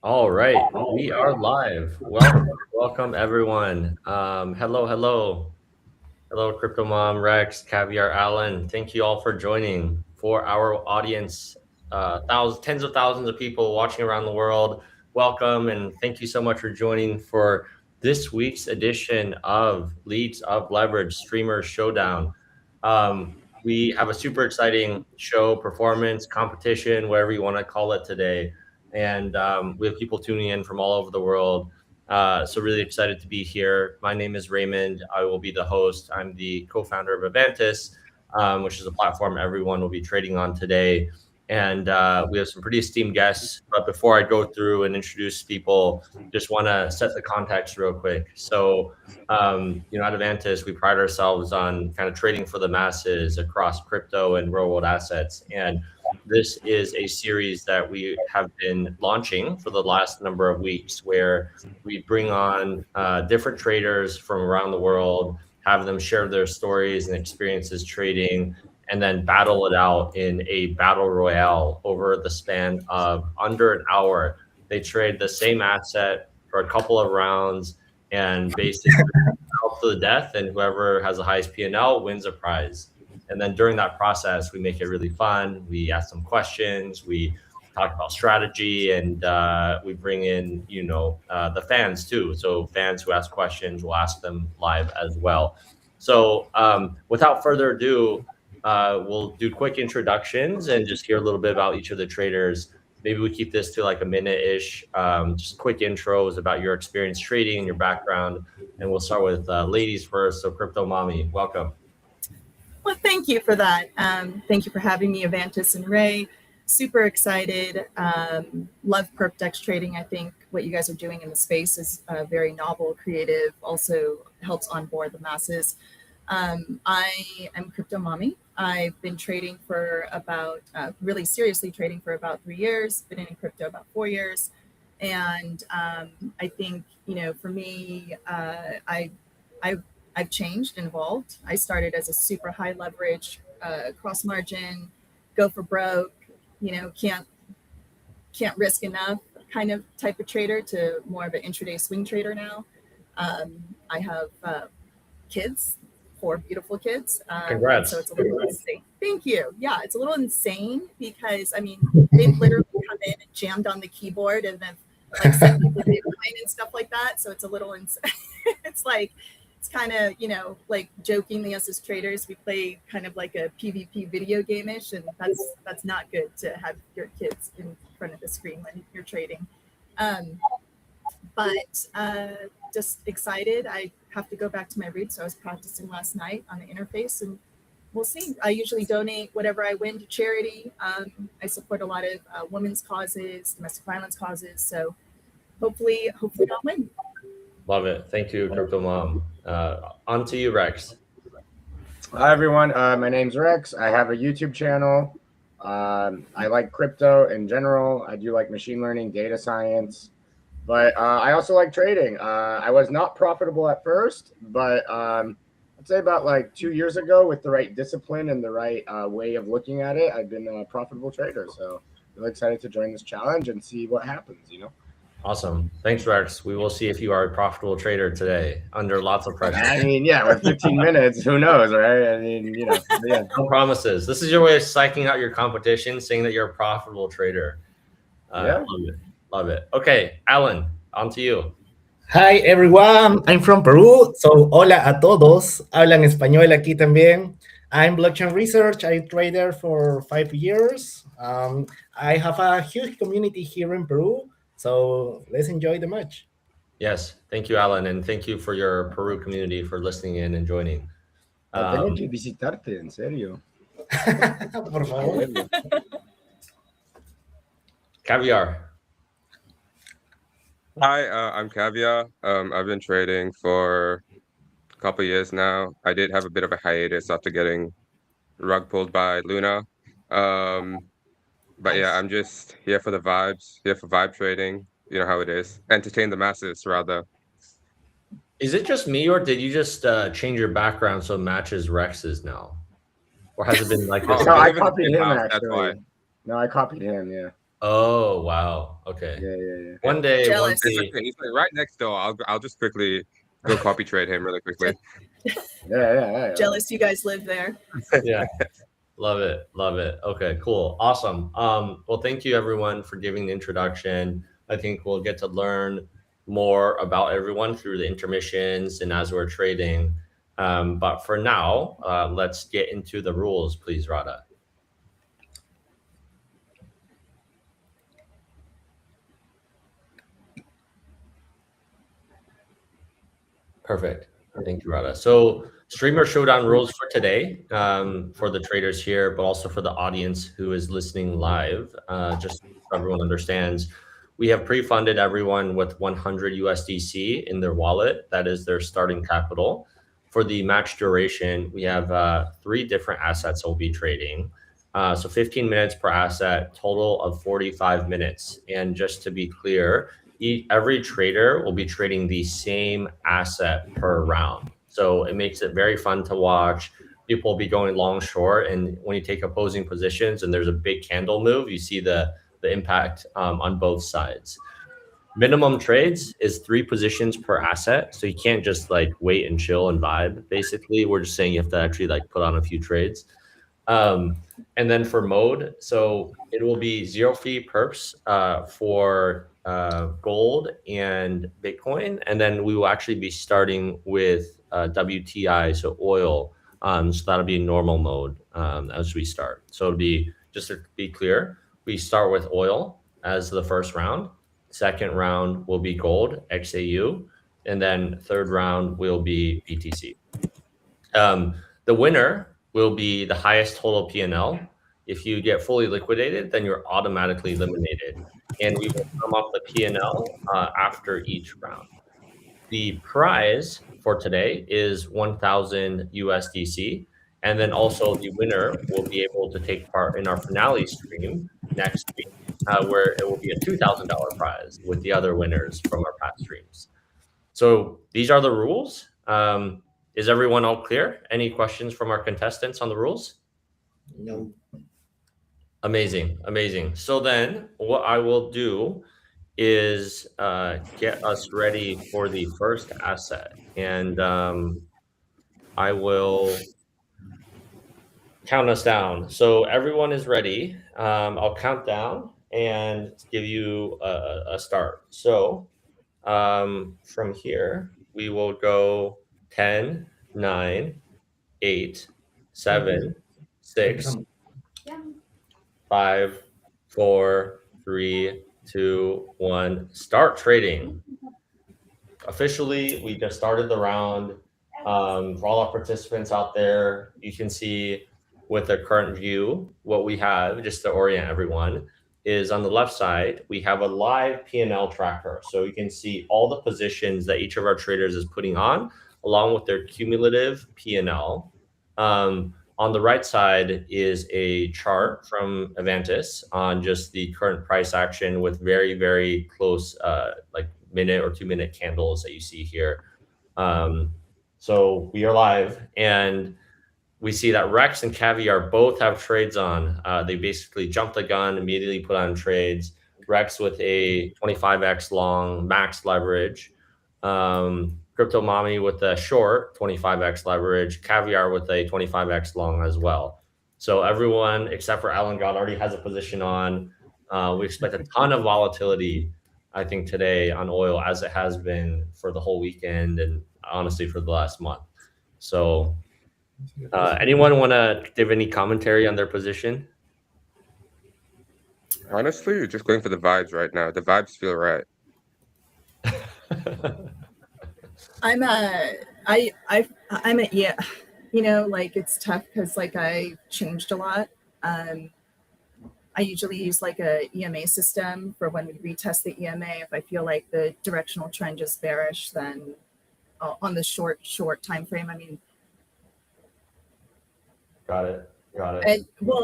All right, we are live. Welcome everyone. Hello, Crypto Mom, Rex, Caviar, Allen. Thank you all for joining. For our audience, tens of thousands of people watching around the world, welcome and thank you so much for joining for this week's edition of Leads of Leverage Streamer Showdown. We have a super exciting show, performance, competition, whatever you want to call it today. And we have people tuning in from all over the world. So really excited to be here. My name is Raymond. I will be the host. I'm the co-founder of Avantis, which is a platform everyone will be trading on today. And we have some pretty esteemed guests. But before I go through and introduce people, just want to set the context real quick. So, at Avantis, we pride ourselves on kind of trading for the masses across crypto and real world assets. And this is a series that we have been launching for the last number of weeks where we bring on different traders from around the world, have them share their stories and experiences trading, and then battle it out in a battle royale over the span of under an hour. They trade the same asset for a couple of rounds and basically out to the death, and whoever has the highest P&L wins a prize. And then during that process, we make it really fun. We ask them questions. We talk about strategy, and we bring in, the fans too. So fans who ask questions, we'll ask them live as well. So without further ado, we'll do quick introductions and just hear a little bit about each of the traders. Maybe we keep this to like a minute-ish, just quick intros about your experience trading and your background. And we'll start with ladies first. So Crypto Mommy, welcome. Well, thank you for that. Thank you for having me, Avantis and Ray. Super excited. Love perp dex trading. I think what you guys are doing in the space is very novel, creative, also helps onboard the masses. I am Crypto Mommy. I've been trading for about, really seriously trading for about 3 years, been in crypto about 4 years. And I think, for me, I've changed and evolved. I started as a super high leverage, cross margin, go for broke, can't risk enough kind of type of trader to more of an intraday swing trader now. I have kids, 4 beautiful kids. Congrats. So it's a little insane. Thank you. Yeah, it's a little insane because they've literally come in and jammed on the keyboard and then like sent people Bitcoin and stuff like that. So it's a little insane. It's like, it's kind of, like jokingly us as traders, we play kind of like a PvP video game-ish, and that's not good to have your kids in front of the screen when you're trading. But just excited. I have to go back to my roots. So I was practicing last night on the interface, and we'll see. I usually donate whatever I win to charity. I support a lot of women's causes, domestic violence causes. So hopefully I'll win. Love it. Thank you, Crypto Mom. On to you, Rex. Hi, everyone. My name's Rex. I have a YouTube channel. I like crypto in general. I do like machine learning, data science, but I also like trading. I was not profitable at first, but I'd say about like 2 years ago, with the right discipline and the right way of looking at it, I've been a profitable trader. So really excited to join this challenge and see what happens, Awesome. Thanks, Rex. We will see if you are a profitable trader today under lots of pressure. With 15 minutes, who knows, right? Yeah. No promises. This is your way of psyching out your competition, saying that you're a profitable trader. Yeah. Love it. Okay, Alan, on to you. Hi everyone, I'm from Peru, so hola a todos. Hablan español aquí también. I'm blockchain research. I trader for 5 years. I have a huge community here in Peru, so let's enjoy the match. Yes, thank you, Alan, and thank you for your Peru community for listening in and joining. Tengo que visitarte, en serio. Por favor. Caviar. Hi, I'm Caviar. I've been trading for a couple years now. I did have a bit of a hiatus after getting rug pulled by Luna. But yeah, I'm just here for the vibes, here for vibe trading. You know how it is. Entertain the masses, rather. Is it just me, or did you just change your background so it matches Rex's now? Or has it been like this? No, I copied him, actually. No, I copied him, yeah. Oh, wow. Okay. Yeah. One day, Jealous. It's okay. He's like right next door. I'll just quickly go copy trade him really quickly. Yeah. Jealous you guys live there. yeah. Love it. Love it. Okay, cool. Awesome. Well, thank you everyone for giving the introduction. I think we'll get to learn more about everyone through the intermissions and as we're trading. But for now, let's get into the rules, please, Radha. Perfect. Thank you, Radha. So streamer showdown rules for today, for the traders here, but also for the audience who is listening live, just so everyone understands. We have pre-funded everyone with 100 USDC in their wallet. That is their starting capital. For the match duration, we have 3 different assets we'll be trading. So 15 minutes per asset, total of 45 minutes. And just to be clear, every trader will be trading the same asset per round. So it makes it very fun to watch. People will be going long, short, and when you take opposing positions and there's a big candle move, you see the impact on both sides. Minimum trades is 3 positions per asset, so you can't just like wait and chill and vibe. Basically, we're just saying you have to actually like put on a few trades. And then for mode, so it will be 0 fee perps for gold and Bitcoin. And then we will actually be starting with WTI, so oil. So that'll be normal mode as we start. So it'll be, just to be clear, we start with oil as the first round. Second round will be gold, XAU. And then third round will be BTC. The winner will be the highest total P&L. If you get fully liquidated, then you're automatically eliminated. And we will come off the P&L after each round. The prize for today is 1,000 USDC. And then also the winner will be able to take part in our finale stream next week, where it will be a $2,000 prize with the other winners from our past streams. So these are the rules. Is everyone all clear? Any questions from our contestants on the rules? No. Amazing, amazing. So then what I will do is get us ready for the first asset. And I will count us down. So everyone is ready. I'll count down and give you a start. So from here, we will go 10, 9, 8, 7, 6, 5, 4, 3, 2, 1. Start trading. Officially, we just started the round. For all our participants out there, you can see with the current view, what we have, just to orient everyone, is on the left side, we have a live P&L tracker. So you can see all the positions that each of our traders is putting on, along with their cumulative P&L. On the right side is a chart from Avantis on just the current price action with very, very close, like minute or 2 minute candles that you see here. So we are live, and we see that Rex and Caviar both have trades on. They basically jumped the gun, immediately put on trades. Rex with a 25x long max leverage. Crypto Mommy with a short 25x leverage. Caviar with a 25x long as well. So everyone except for Alan God already has a position on. We expect a ton of volatility, I think, today on oil, as it has been for the whole weekend and honestly for the last month. So anyone want to give any commentary on their position? Honestly, you're just going for the vibes right now. The vibes feel right. I'm yeah, you know, like it's tough because like I changed a lot. I usually use like a EMA system for when we retest the EMA. If I feel like the directional trend is bearish, then on the short time frame, I mean, Got it.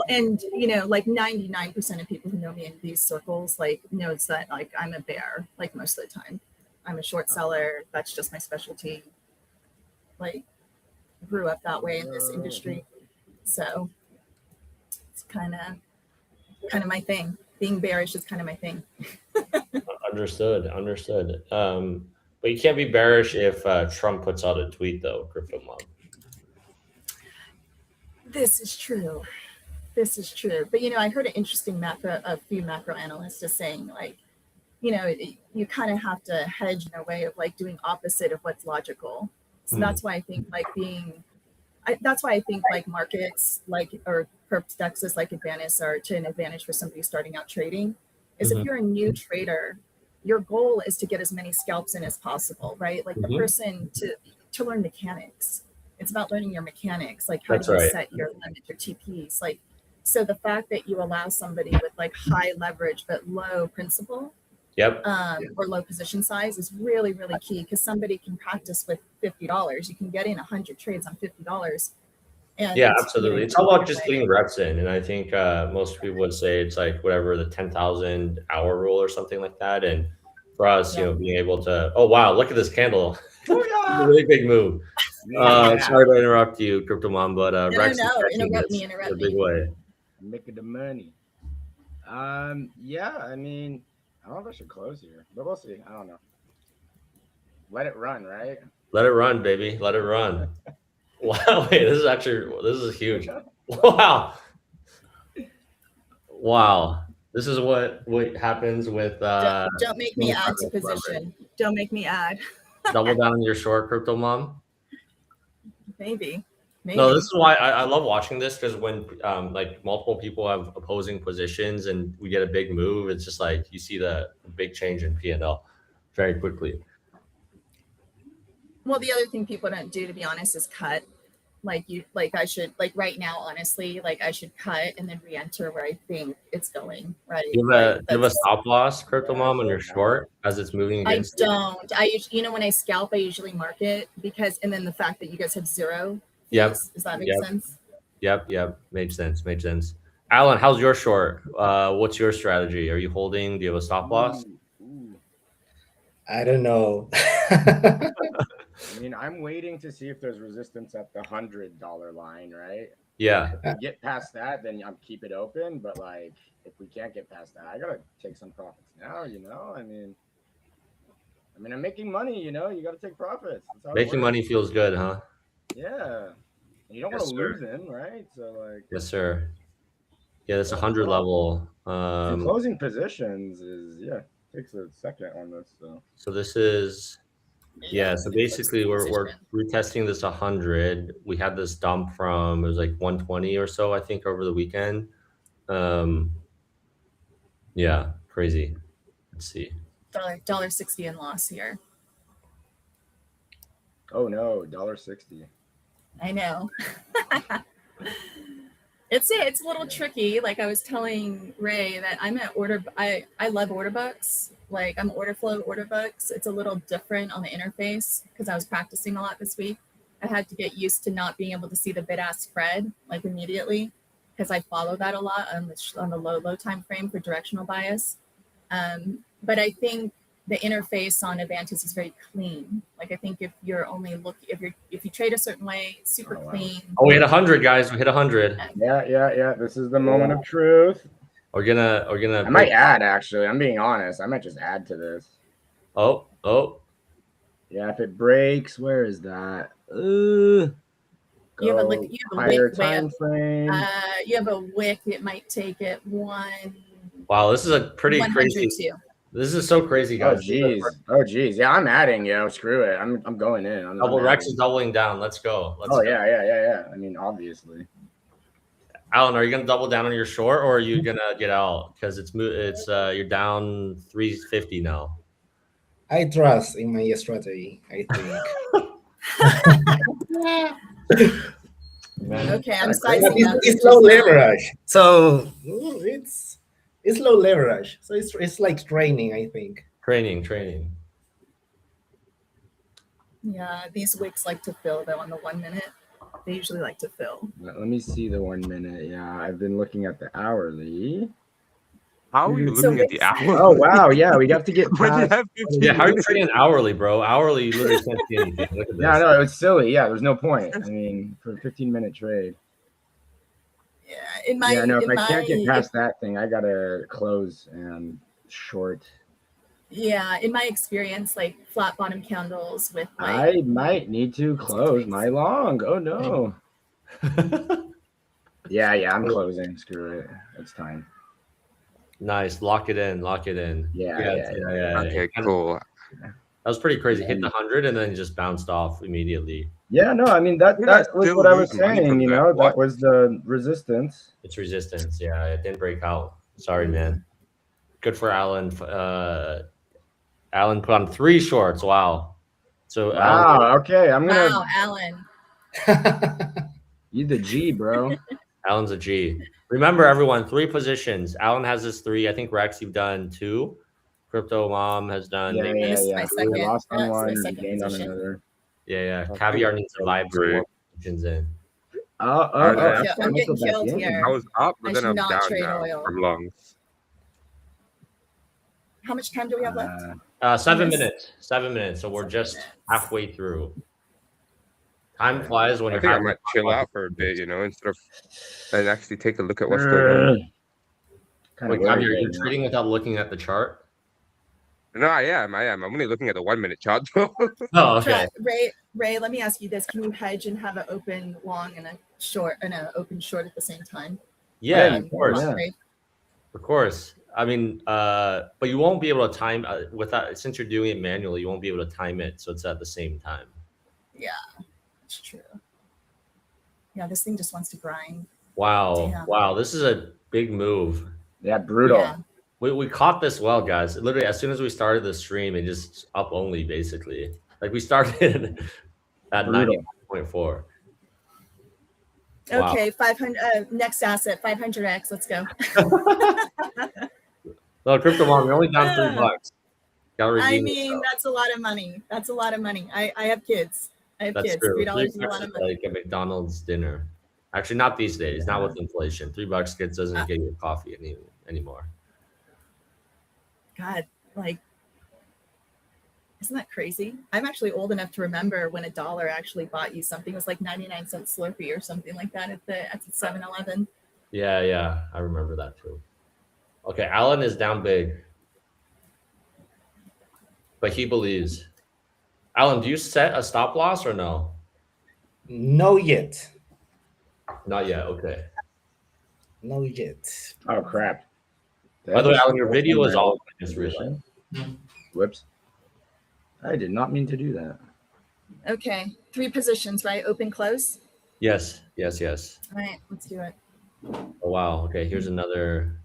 and you know, like 99% of people who know me in these circles like knows that like I'm a bear like most of the time. I'm a short seller. That's just my specialty. Like grew up that way in this industry, so it's kind of my thing. being bearish is kind of my thing. Understood. But you can't be bearish if Trump puts out a tweet, though, Crypto Mom. This is true. But I heard an interesting a few macro analysts just saying, like, you kind of have to hedge in a way of like doing opposite of what's logical. So that's why I think like markets or perp dexes like Advantage are to an advantage for somebody starting out trading. Is if you're a new trader, your goal is to get as many scalps in as possible, right? Like the person to learn mechanics. It's about learning your mechanics, like how do you set your limit, your TPs, like. So the fact that you allow somebody with like high leverage but low principal, or low position size is really, really key, because somebody can practice with $50. You can get in 100 trades on $50. And yeah, absolutely. It's all about just getting reps in. And I think most people would say it's like whatever, the 10,000 hour rule or something like that. And for us, being able to, oh, wow, look at this candle. Really big move. Sorry to interrupt you, Crypto Mom, but Rex interrupt me. in a big way. Making the money. Yeah, I mean, I don't know if I should close here, but we'll see. I don't know. Let it run, right? Let it run, baby. Let it run. Wow, wait, this is huge. Wow. This is what happens with don't make me add to position. Don't make me add. Double down on your short, Crypto Mom. Maybe. No, this is why I love watching this, because when like multiple people have opposing positions and we get a big move, it's just like you see the big change in P&L very quickly. Well, the other thing people don't do, to be honest, is cut. I should, like right now, honestly, like I should cut and then re-enter where I think it's going. Right. You have a stop loss, Crypto Mom, on your short as it's moving against you? I don't. I usually, when I scalp, I usually mark it and then the fact that you guys have zero. Yep. Does that make sense? Yep. Made sense. Alan, how's your short? What's your strategy? Are you holding? Do you have a stop loss? I don't know. I mean, I'm waiting to see if there's resistance at the $100 line, right? Yeah. If we get past that, then I'll keep it open. But like, if we can't get past that, I gotta take some profits now. I mean, I'm making money. You gotta take profits. Making money feels good, huh? Yeah. You don't want to lose in, right? So like. Yes, sir. Yeah, that's 100 level. Closing positions takes a second on this. So this is. Yeah, so basically we're retesting this 100. We had this dump from, it was like 120 or so, I think, over the weekend. Yeah, crazy. Let's see. $1.60 in loss here. Oh no, $1.60. I know. It's a little tricky. Like I was telling Ray that I'm at I love order books. Like I'm order flow order books. It's a little different on the interface because I was practicing a lot this week. I had to get used to not being able to see the bid-ask spread like immediately, because I follow that a lot on the low time frame for directional bias. But I think the interface on Advantage is very clean. Like I think if you trade a certain way, it's super clean. Oh, we hit 100, guys. We hit 100. Yeah. This is the moment of truth. We're gonna. I might add, actually. I'm being honest. I might just add to this. Oh. Yeah, if it breaks, where is that? You have a higher wick time frame. You have a wick. It might take it one. Wow, this is a pretty crazy. This is so crazy, guys. Oh geez. Yeah, I'm adding. Screw it. I'm going in. Rex is doubling down. Let's go. Yeah. I mean, obviously. Alan, are you gonna double down on your short, or are you gonna get out? Because you're down 350 now. I trust in my strategy, I think. Okay, I'm sizing up. It's low leverage, so it's low leverage. So it's like training, I think. Training. Yeah, these wicks like to fill though on the 1 minute. They usually like to fill. Let me see the 1 minute. Yeah, I've been looking at the hourly. How are you looking at the hourly? Oh wow, yeah, we got to get past. How are you trading hourly, bro? Hourly, you literally can't see anything. Look at this. Yeah, no, it was silly. Yeah, there's no point. I mean, for a 15-minute trade. In my, no, if in I can't get my, past that thing, I gotta close and short. yeah, in my experience, like flat bottom candles with like, I might need to close my long. Oh no. Yeah, I'm closing. Screw it. It's time. Nice. Lock it in. Lock it in. Yeah. Okay, cool. That was pretty crazy. Hit the 100 and then just bounced off immediately. Yeah, no, I mean that Did I was still what I was lose money saying, from you that? know, What? that was the resistance. It's resistance. Yeah, it didn't break out. Sorry, man. Good for Alan. Alan put on 3 shorts. Wow. So Alan, Wow, okay. I'm gonna wow, Alan. you the G, bro. Alan's a G. Remember, everyone, 3 positions. Alan has his 3. I think Rex, you've done 2. Crypto Mom has done Yeah. And this is my We second. lost on That's one my and second gained on position. another. Yeah. Okay, Caviar needs to vibe some 3. more positions in. I'm getting killed here. I was up, but I then should I'm not down trade now oil. from longs. How much time do we have left? 7 Yes. minutes. 7 minutes. So we're 7 just minutes. halfway through. Time flies when I you're think I having might fun. chill out for a bit, instead of and actually take a look at what's going on. Wait, Caviar, you're trading without looking at the chart? No, I am. I'm only looking at the 1 minute chart though. Oh, okay. Ray, let me ask you this: can you hedge and have an open long and a short and an open short at the same time? Yeah, of course. Yeah. Trade? Of course. I mean, but you won't be able to time without, since you're doing it manually, you won't be able to time it so it's at the same time. Yeah, that's true. Yeah, this thing just wants to grind. Wow. Damn. Wow. This is a big move. Yeah, brutal. Yeah. We caught this well, guys. Literally, as soon as we started the stream, it just up only, basically. Like, we started at Brutal. 90.4. Wow. Okay, 500. Next asset, 500x. Let's go. No, Crypto Mom, you're only down $3. Gotta redeem I mean, yourself. that's a lot of money. That's a lot of money. I have kids. That's kids. true. $3 is a lot of $3 money. like a McDonald's dinner. Actually, not these days. Not with inflation. $3 kids doesn't get you coffee anymore. God, like, isn't that crazy? I'm actually old enough to remember when $1 actually bought you something. It was like 99-cent Slurpee or something like that at the 7-Eleven. Yeah, I remember that too. Okay, Alan is down big, but he believes. Alan, do you set a stop loss or no? No yet. Not yet. Okay. No yet. Oh crap. By the way, Alan, your video is off. I just Position. realized. Whoops. I did not mean to do that. Okay, 3 positions, right? Open, close. Yes. All right, let's do it. Oh wow. Okay, here's another.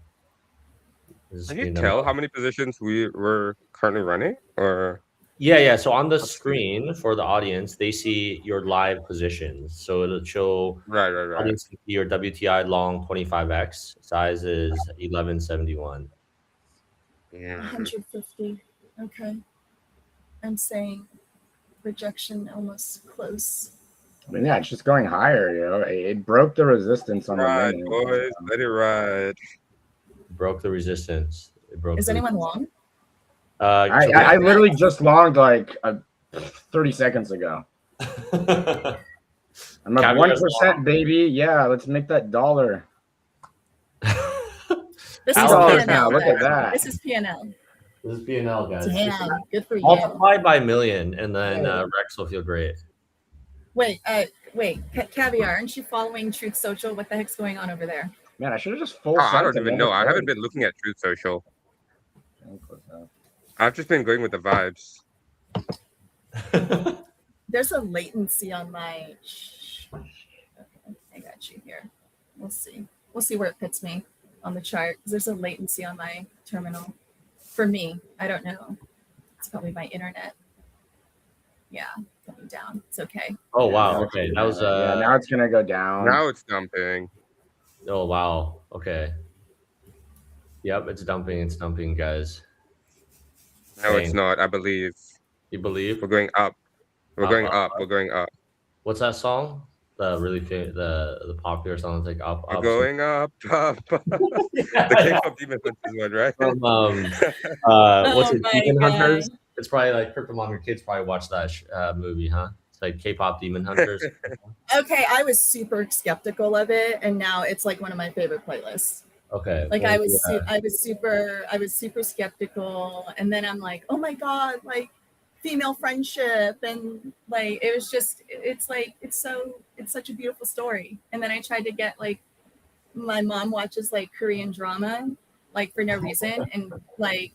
Can you tell how many positions we were currently running? Or Yeah. So on the screen for the audience, they see your live positions. So it'll show right. audience can see your WTI long 25x. Size is 1171. Yeah. 150. Okay. I'm saying rejection almost close. I mean, yeah, it's just going higher, you know. It broke the resistance on Right, the minute. boys, let it ride. Broke the resistance. It broke. Is anyone long? I literally just longed like 30 seconds ago. I'm at 1%, baby. Yeah, let's make that dollar. This is $1 now. PNL. Look at that. This is PNL. This is BNL, guys. Damn, good for you. Multiply by million, and then Rex will feel great. Wait, Caviar, aren't you following Truth Social? What the heck's going on over there? Man, I should have just full. I don't even know. I haven't been looking at Truth Social. I've just been going with the vibes. There's a latency on my. Okay, I got you here. We'll see. We'll see where it puts me on the chart. There's a latency on my terminal. For me, I don't know. It's probably my internet. Yeah, coming down. It's okay. Oh wow. Okay, that was yeah, now it's gonna go down. Now it's dumping. Oh wow. Okay. Yep, it's dumping. It's dumping, guys. No, it's not. I believe. You believe? We're going up. We're going up. We're going up. What's that song? The really famous, the popular song is like up. We're going up. The K-pop Demon Hunters one, right? What's it? my Demon God. Hunters. It's probably like Crypto Mom. Your kids probably watch that movie, huh? like K-pop Demon Hunters? Okay, I was super skeptical of it, and now it's like one of my favorite playlists. Okay. Like well, I was, yeah. I was super skeptical, and then I'm like, oh my god, like female friendship, and like it was just, it's like it's such a beautiful story. And then I tried to get like my mom watches like Korean drama, like for no reason, and like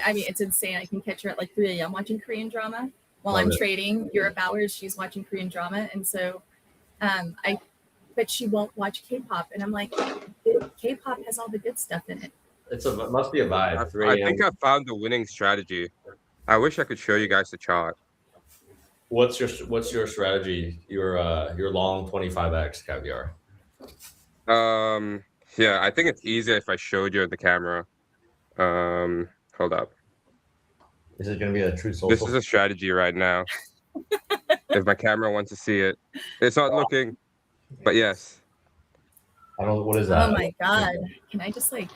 I mean, it's insane. I can catch her at like 3 a.m. watching Korean drama while Love I'm it. trading Europe hours. She's watching Korean drama, and so but she won't watch K-pop, and I'm like, K-pop has all the good stuff in it. It must be a vibe. I 3 a.m. think I found the winning strategy. I wish I could show you guys the chart. What's your strategy? Your long 25x caviar. Yeah, I think it's easier if I showed you the camera. Hold up. Is it going to be a true social? This is a strategy right now. If my camera wants to see it, it's not looking, but yes. I don't. What is that? Oh my god! Can I just like?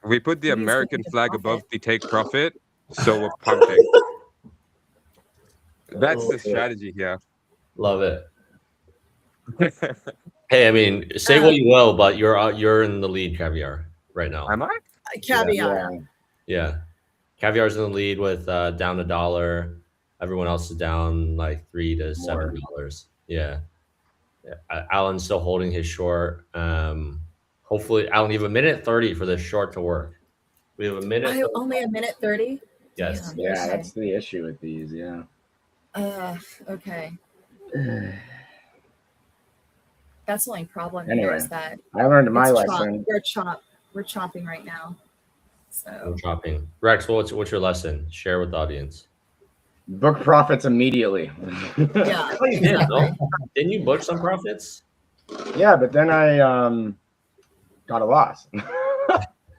We put the Please American make it flag profit. above the take profit, so we're pumping. That's the strategy here. Love it. Hey, I mean, say what you will, but you're in the lead, caviar, right now. Am I? Caviar. Yeah, caviar's in the lead with down $1. Everyone else is down like $3 to $7. Yeah. Alan's still holding his short. Hopefully, Alan, you have a minute 30 for this short to work. We have a minute. Only a minute 30. Yes. Damn, Yeah, okay. that's the issue with these. Yeah. Okay. That's the only problem here Anyway, is that I learned my it's lesson. we're chopping right now. So I'm chopping. Rex, what's your lesson? Share with the audience. Book profits immediately. yeah, Oh, you did, exactly. no? Didn't you book some profits? Yeah, but then I got a loss.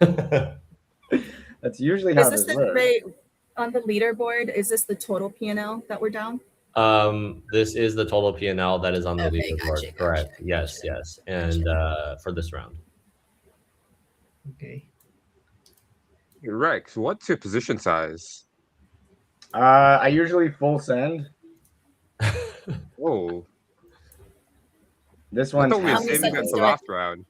That's usually how Is this this the works. rate on the leaderboard? Is this the total P&L that we're down? This is the total P&L that is on the Okay, leaderboard. gotcha, Correct. gotcha, Yes, gotcha, yes. And for this round. Okay. Rex, what's your position size? I usually full send. Whoa. This I one's thought we were How many saving that seconds for do I- last round.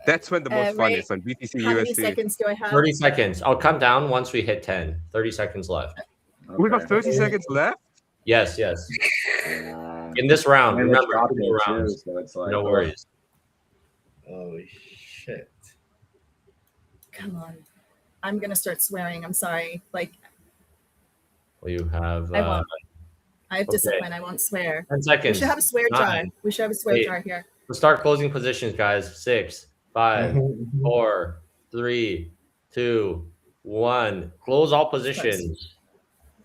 That's when the most fun Ray, is on BTC How many USD. seconds do I have? 30 seconds. I'll come down once we hit 10. 30 seconds left. We got Okay. 30 seconds left? Yes, yes. Yeah. In this round, And it's remember, dropping no too, rounds. so it's like, No oh. worries. Oh shit. Come on. I'm gonna start swearing. I'm sorry. Like Well, you have I won't. I have okay. discipline. I won't swear. 10 We seconds. should have a swear 9. jar. We should have a swear 8. jar here. Let's start closing positions, guys. 6, 5, 4, 3, 2, 1. Close all positions.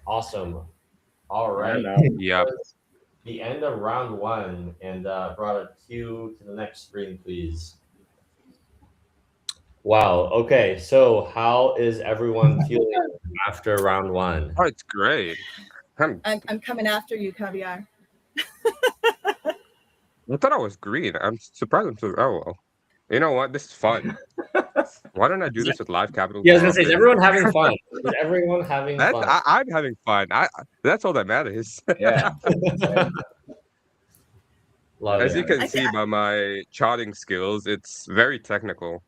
Awesome. All I right. know. Yep. The end of round 1, and brought a cue to the next screen, please. Wow. Okay. So, how is everyone feeling after round 1? Oh, it's great. I'm coming after you, Caviar. I thought I was green. I'm surprised I'm so. Oh, well. You know what? This is fun. Why don't I do this with live capital? Yeah, I was gonna say, is everyone having fun? Is everyone having That's, fun? I'm having fun. That's all that matters. Yeah. Love As it. you can see by my charting skills, it's very technical.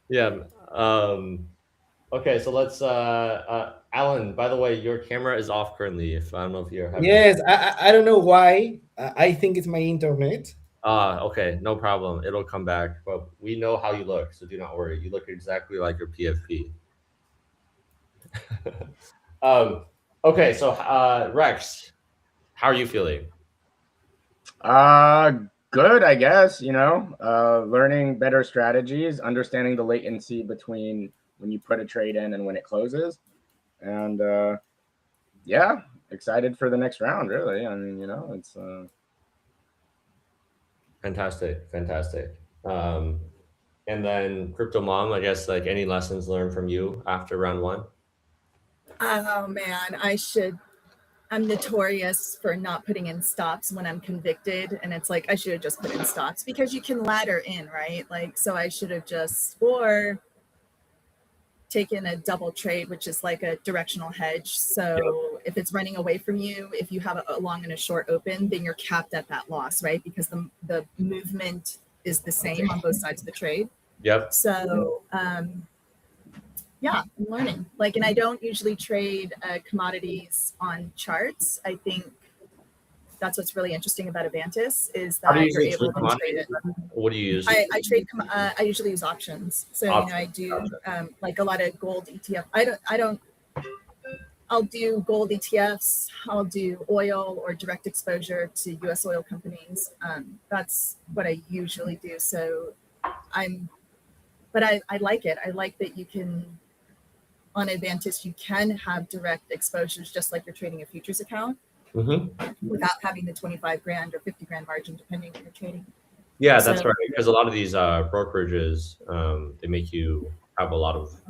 Yeah. Okay, so let's Alan, by the way, your camera is off currently. If I don't know if you're having Yes, I don't know why. I think it's my internet. Okay, no problem. It'll come back. But we know how you look, so do not worry. You look exactly like your PFP. Okay, so Rex, how are you feeling? Good, I guess, learning better strategies, understanding the latency between when you put a trade in and when it closes. And yeah, excited for the next round, really. I mean, it's Fantastic. And then Crypto Mom, I guess, like, any lessons learned from you after round 1? Oh man, I'm notorious for not putting in stops when I'm convicted, and it's like I should have just put in stops because you can ladder in, right? Like, so I should have just, or taken a double trade, which is like a directional hedge. So if it's running away from you, if you have a long and a short open, then you're capped at that loss, right? Because the movement is the same on both sides of the trade. Yep. So yeah, I'm learning. Like, and I don't usually trade commodities on charts. I think that's what's really interesting about Avantis is How do that you you're usually able to trade it. What do you use? I trade. I usually use options. So I do like a lot of gold ETF. I'll do gold ETFs. I'll do oil or direct exposure to U.S. oil companies. That's what I usually do. So but I like it. I like that you can, on Avantis, you can have direct exposures just like you're trading a futures account without having the 25 grand or 50 grand margin, depending on what you're trading. Yeah, that's right. Because a lot of these brokerages, they make you have a lot of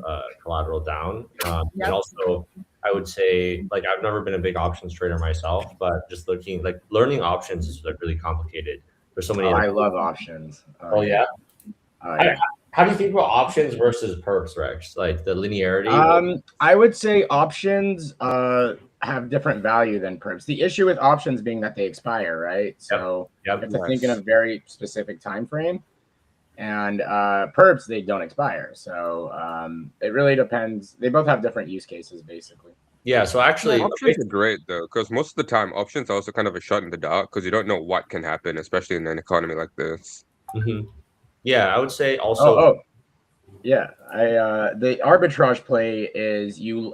collateral down. And also, I would say, like, I've never been a big options trader myself, but just learning options is like really complicated. There's so many. I love options. Yeah. Yeah. How do you think about options versus perps, Rex? Like the linearity? I would say options have different value than perps. The issue with options being that they expire, right? So you have to think in a very specific time frame. And perps, they don't expire. So it really depends. They both have different use cases, basically. Yeah, so actually, options are great though, because most of the time options are also kind of a shot in the dark because you don't know what can happen, especially in an economy like this. Yeah, I would say also. Yeah, the arbitrage play is you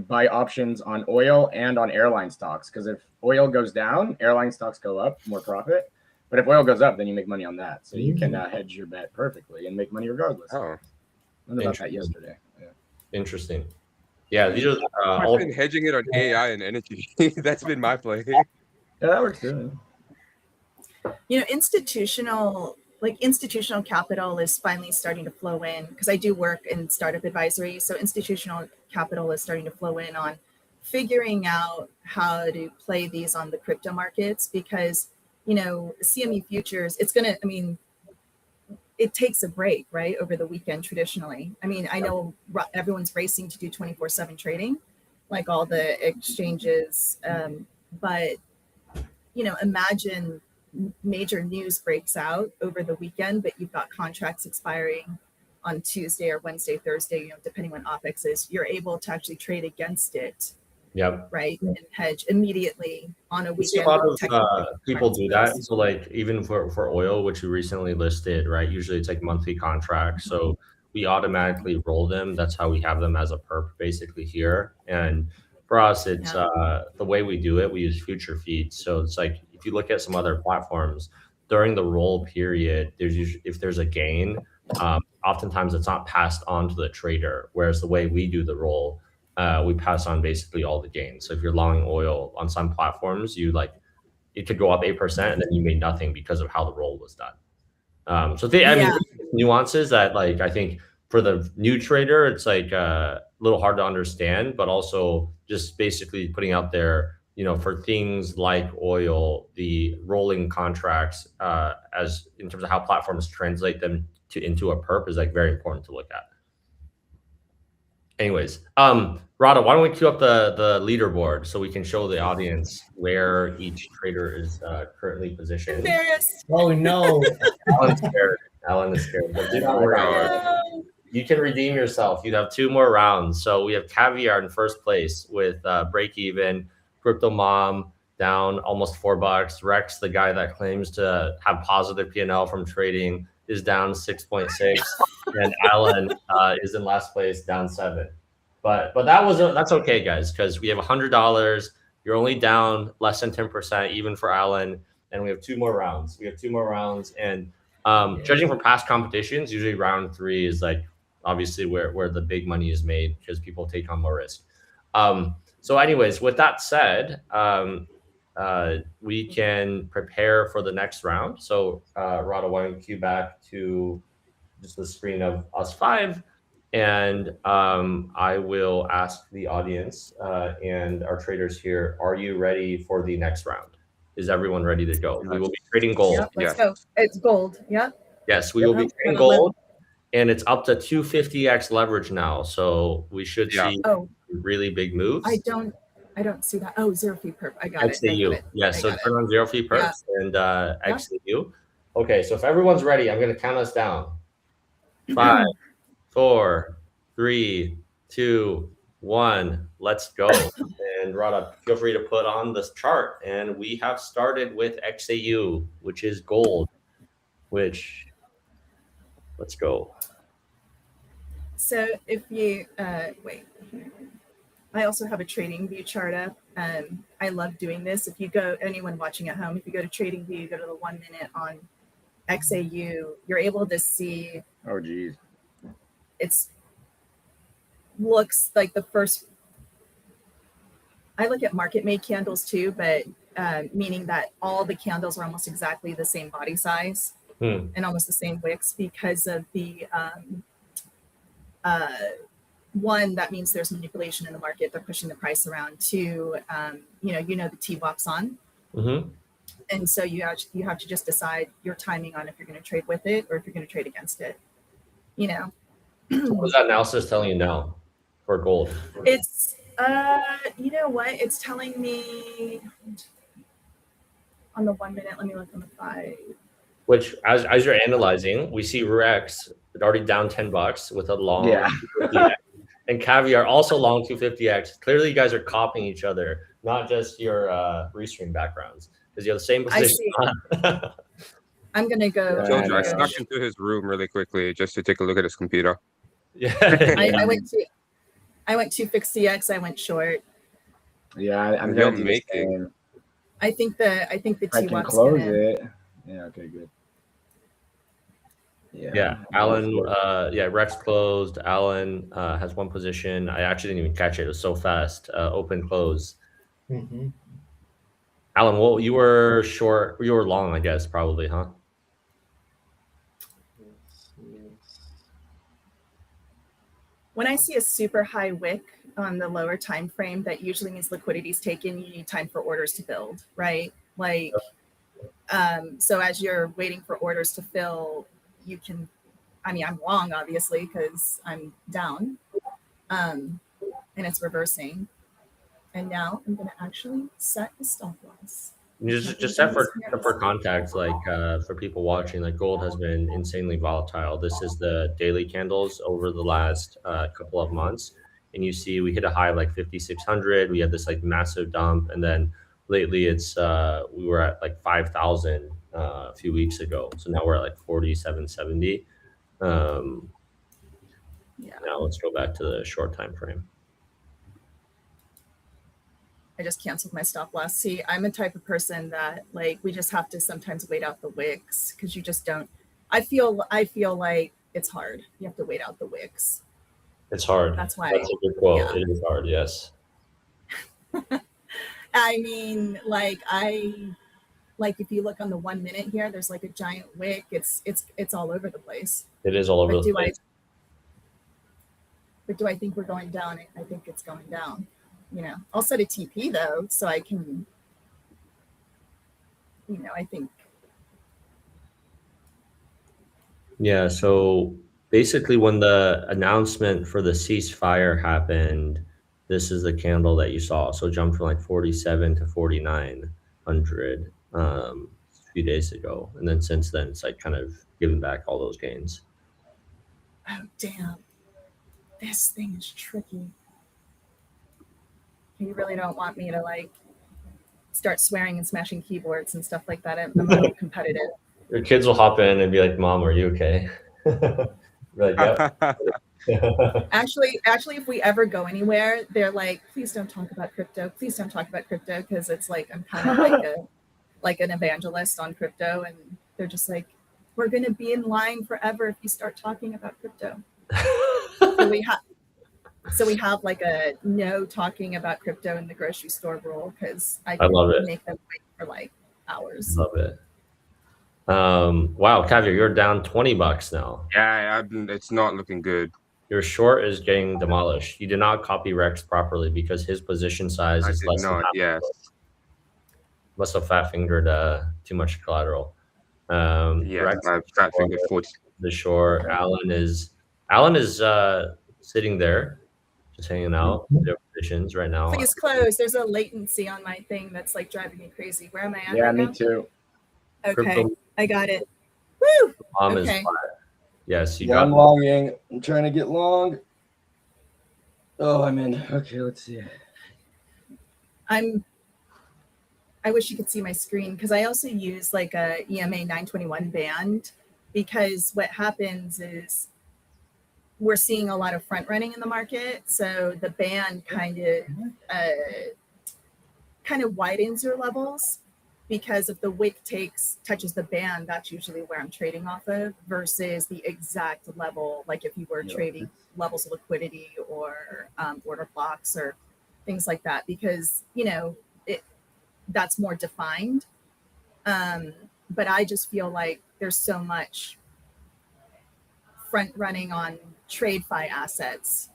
buy options on oil and on airline stocks, because if oil goes down, airline stocks go up, more profit. But if oil goes up, then you make money on that. So you can hedge your bet perfectly and make money regardless. Oh, learned about that yesterday. Yeah. Interesting. Yeah, these are I've been hedging it on AI and energy. That's been my play. Yeah, that works too. You know, institutional capital is finally starting to flow in, because I do work in startup advisory. So institutional capital is starting to flow in on figuring out how to play these on the crypto markets, because, you know, CME futures, it takes a break, right, over the weekend traditionally. I mean, I know everyone's racing to do 24/7 trading, like all the exchanges. But, you know, imagine major news breaks out over the weekend, but you've got contracts expiring on Tuesday or Wednesday, Thursday, you know, depending when OPEX is. You're able to actually trade against it. Yep. Right. And hedge immediately on a weekend. We see a lot of people do that. So like even for oil, which we recently listed, right? Usually it's like monthly contracts. So we automatically roll them. That's how we have them as a perp basically here. And for us, it's the way we do it. We use future feeds. So it's like if you look at some other platforms during the roll period, there's usually, if there's a gain, oftentimes it's not passed on to the trader. Whereas the way we do the roll, we pass on basically all the gains. So if you're long oil on some platforms, it could go up 8% and then you made nothing because of how the roll was done. I mean, nuances that like I think for the new trader, it's like a little hard to understand, but also just basically putting out there, you know, for things like oil, the rolling contracts, as in terms of how platforms translate them into a perp is like very important to look at. Anyways, Rada, why don't we queue up the leaderboard so we can show the audience where each trader is currently positioned. Embarrassed. Oh no. Alan is scared. But do not worry. You can redeem yourself. You'd have 2 more rounds. So we have Caviar in first place with break even, Crypto Mom down almost $4. Rex, the guy that claims to have positive P&L from trading, is down 6.6, and Alan is in last place, down 7. But that's okay, guys, because we have $100. You're only down less than 10%, even for Alan, and we have 2 more rounds. And judging from past competitions, usually round 3 is like obviously where the big money is made because people take on more risk. So, anyways, with that said, we can prepare for the next round. So, Rada, why don't you cue back to just the screen of us 5, and I will ask the audience and our traders here, are you ready for the next round? Is everyone ready to go? We will be trading gold. Yep, let's go. It's gold. Yep. Yes, we will be trading gold. and it's up to 250x leverage now. So we should Yeah. see Oh, really big moves. I don't see that. Oh, zero fee perp. I got it. I got XAU. it. Yeah, I so got turn it. on zero fee Yeah. perps and XAU. Okay, so if everyone's ready, I'm going to count us down. 5, 4, 3, 2, 1. Let's go. And Rada, feel free to put on this chart. And we have started with XAU, which is gold, which let's go. So if you wait, I also have a trading view chart up. I love doing this. If you go, anyone watching at home, if you go to trading view, you go to the 1 minute on XAU, you're able to see. Oh, geez. It's looks like the first. I look at market made candles too, but meaning that all the candles are almost exactly the same body size and almost the same wicks because of the one, that means there's manipulation in the market. They're pushing the price around. Two, you know the T-box on. Mm-hmm. And so you have to just decide your timing on if you're going to trade with it or if you're going to trade against it. You know. What is that analysis telling you now for gold? It's you know what? It's telling me on the 1 minute. Let me look on the 5. Which, as you're analyzing, we see Rex already down $10 with a long. Yeah. 250X. And Caviar also long 250x. Clearly, you guys are copying each other, not just your restream backgrounds, because you have the same position. I'm gonna go. I told you, I snuck into his room really quickly just to take a look at his computer. Yeah. I went 250x. I went short. Yeah, I'm You're gonna do making. the same. I think the I can T-box close gonna. it. Yeah. Okay. Good. Yeah, Alan. Rex closed. Alan has one position. I actually didn't even catch it. It was so fast. Open, close. Mhm. Alan, well, you were short. You were long, I guess, probably, huh? When I see a super high wick on the lower time frame, that usually means liquidity is taken. You need time for orders to build, right? Like, so as you're waiting for orders to fill, you can. I mean, I'm long, obviously, because I'm down, and it's reversing. And now I'm going to actually set the stop loss. Just set for context, like for people watching, like gold has been insanely volatile. This is the daily candles over the last couple of months, and you see we hit a high of like 5,600. We had this like massive dump, and then lately it's we were at like 5,000 a few weeks ago. So now we're at like 4,770. Now let's go back to the short time frame. I just canceled my stop loss. See, I'm a type of person that like we just have to sometimes wait out the wicks because you just don't. I feel like it's hard. You have to wait out the wicks. It's hard. That's why. That's a good quote. Yeah. It is hard. Yes. I mean, like if you look on the 1 minute here, there's like a giant wick. It's all over the place. It is all over the place. But do I think we're going down? I think it's going down. You know, I'll set a TP though, so I can, you know, I think. Yeah. So basically, when the announcement for the ceasefire happened, this is the candle that you saw. So it jumped from like 47 to 4,900 a few days ago, and then since then it's like kind of given back all those gains. Oh damn! This thing is tricky. You really don't want me to like start swearing and smashing keyboards and stuff like that. I'm a little competitive. Your kids will hop in and be like, "Mom, are you okay?" Like, yep. Actually, if we ever go anywhere, they're like, "Please don't talk about crypto. Please don't talk about crypto," because it's like I'm kind of like an evangelist on crypto, and they're just like, "We're going to be in line forever if you start talking about crypto." So we have like a no talking about crypto in the grocery store rule because I love it. Make them wait for like hours. Love it. Wow, Caviar, you're down $20 now. Yeah, it's not looking good. Your short is getting demolished. You did not copy Rex properly because his position size is less than half. Yes. Must have fat fingered too much collateral. Yeah, Rex I fat fingered 40. the short. Alan is sitting there, just hanging out with their positions right now. Please close. There's a latency on my thing that's like driving me crazy. Where am I at Yeah, right me now? too. Okay, Crypto I got it. Woo! Mom is Okay. flat. Yes, you Yeah, got I'm longing. I'm trying to get long. Oh, I'm in. Okay, let's see. I wish you could see my screen because I also use like a EMA 921 band, because what happens is we're seeing a lot of front running in the market. So the band kind of widens your levels, because if the wick touches the band, that's usually where I'm trading off of, versus the exact level, like if you were trading levels of liquidity or order blocks or things like that, because that's more defined. But I just feel like there's so much front running on TradeFi assets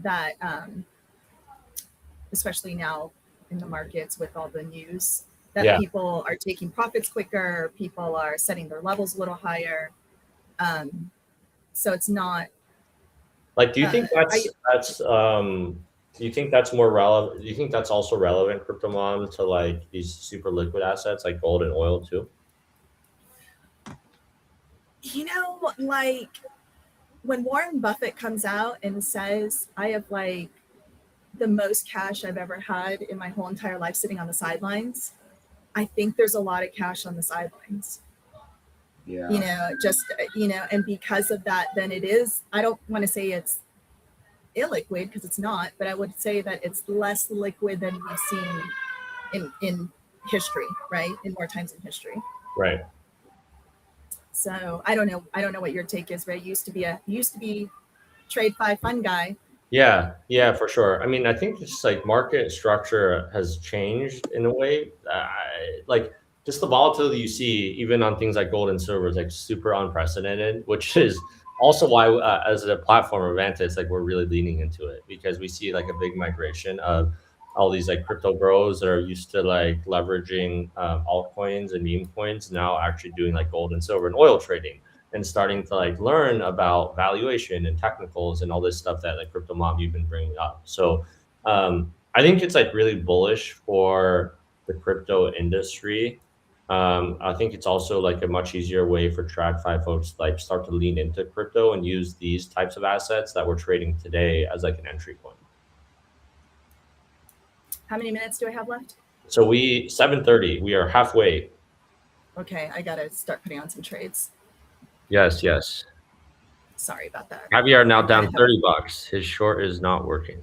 that, especially now in the markets with all the news, that Yeah. people are taking profits quicker, people are setting their levels a little higher. So it's not like. Do you think do you think that's more relevant? Do you think that's also relevant, crypto mom, to like these super liquid assets like gold and oil too? like when Warren Buffett comes out and says, I have like the most cash I've ever had in my whole entire life sitting on the sidelines, I think there's a lot of cash on the sidelines. Yeah. And because of that, then it is, I don't want to say it's illiquid, because it's not, but I would say that it's less liquid than we've seen in history, right? In more times in history. Right. So I don't know what your take is, Ray. Used to be TradeFi fun guy. Yeah, for sure. I mean, I think just like market structure has changed in a way. Like just the volatility you see, even on things like gold and silver, is like super unprecedented, which is also why, as a platform event, it's like we're really leaning into it, because we see like a big migration of all these like crypto bros that are used to like leveraging altcoins and meme coins, now actually doing like gold and silver and oil trading, and starting to like learn about valuation and technicals and all this stuff that like crypto mom you've been bringing up. So I think it's like really bullish for the crypto industry. I think it's also like a much easier way for TradFi folks to like start to lean into crypto and use these types of assets that we're trading today as like an entry point. How many minutes do I have left? So 7:30, we are halfway. Okay, I gotta start putting on some trades. Yes. Sorry about that. Caviar now down $30. His short is not working.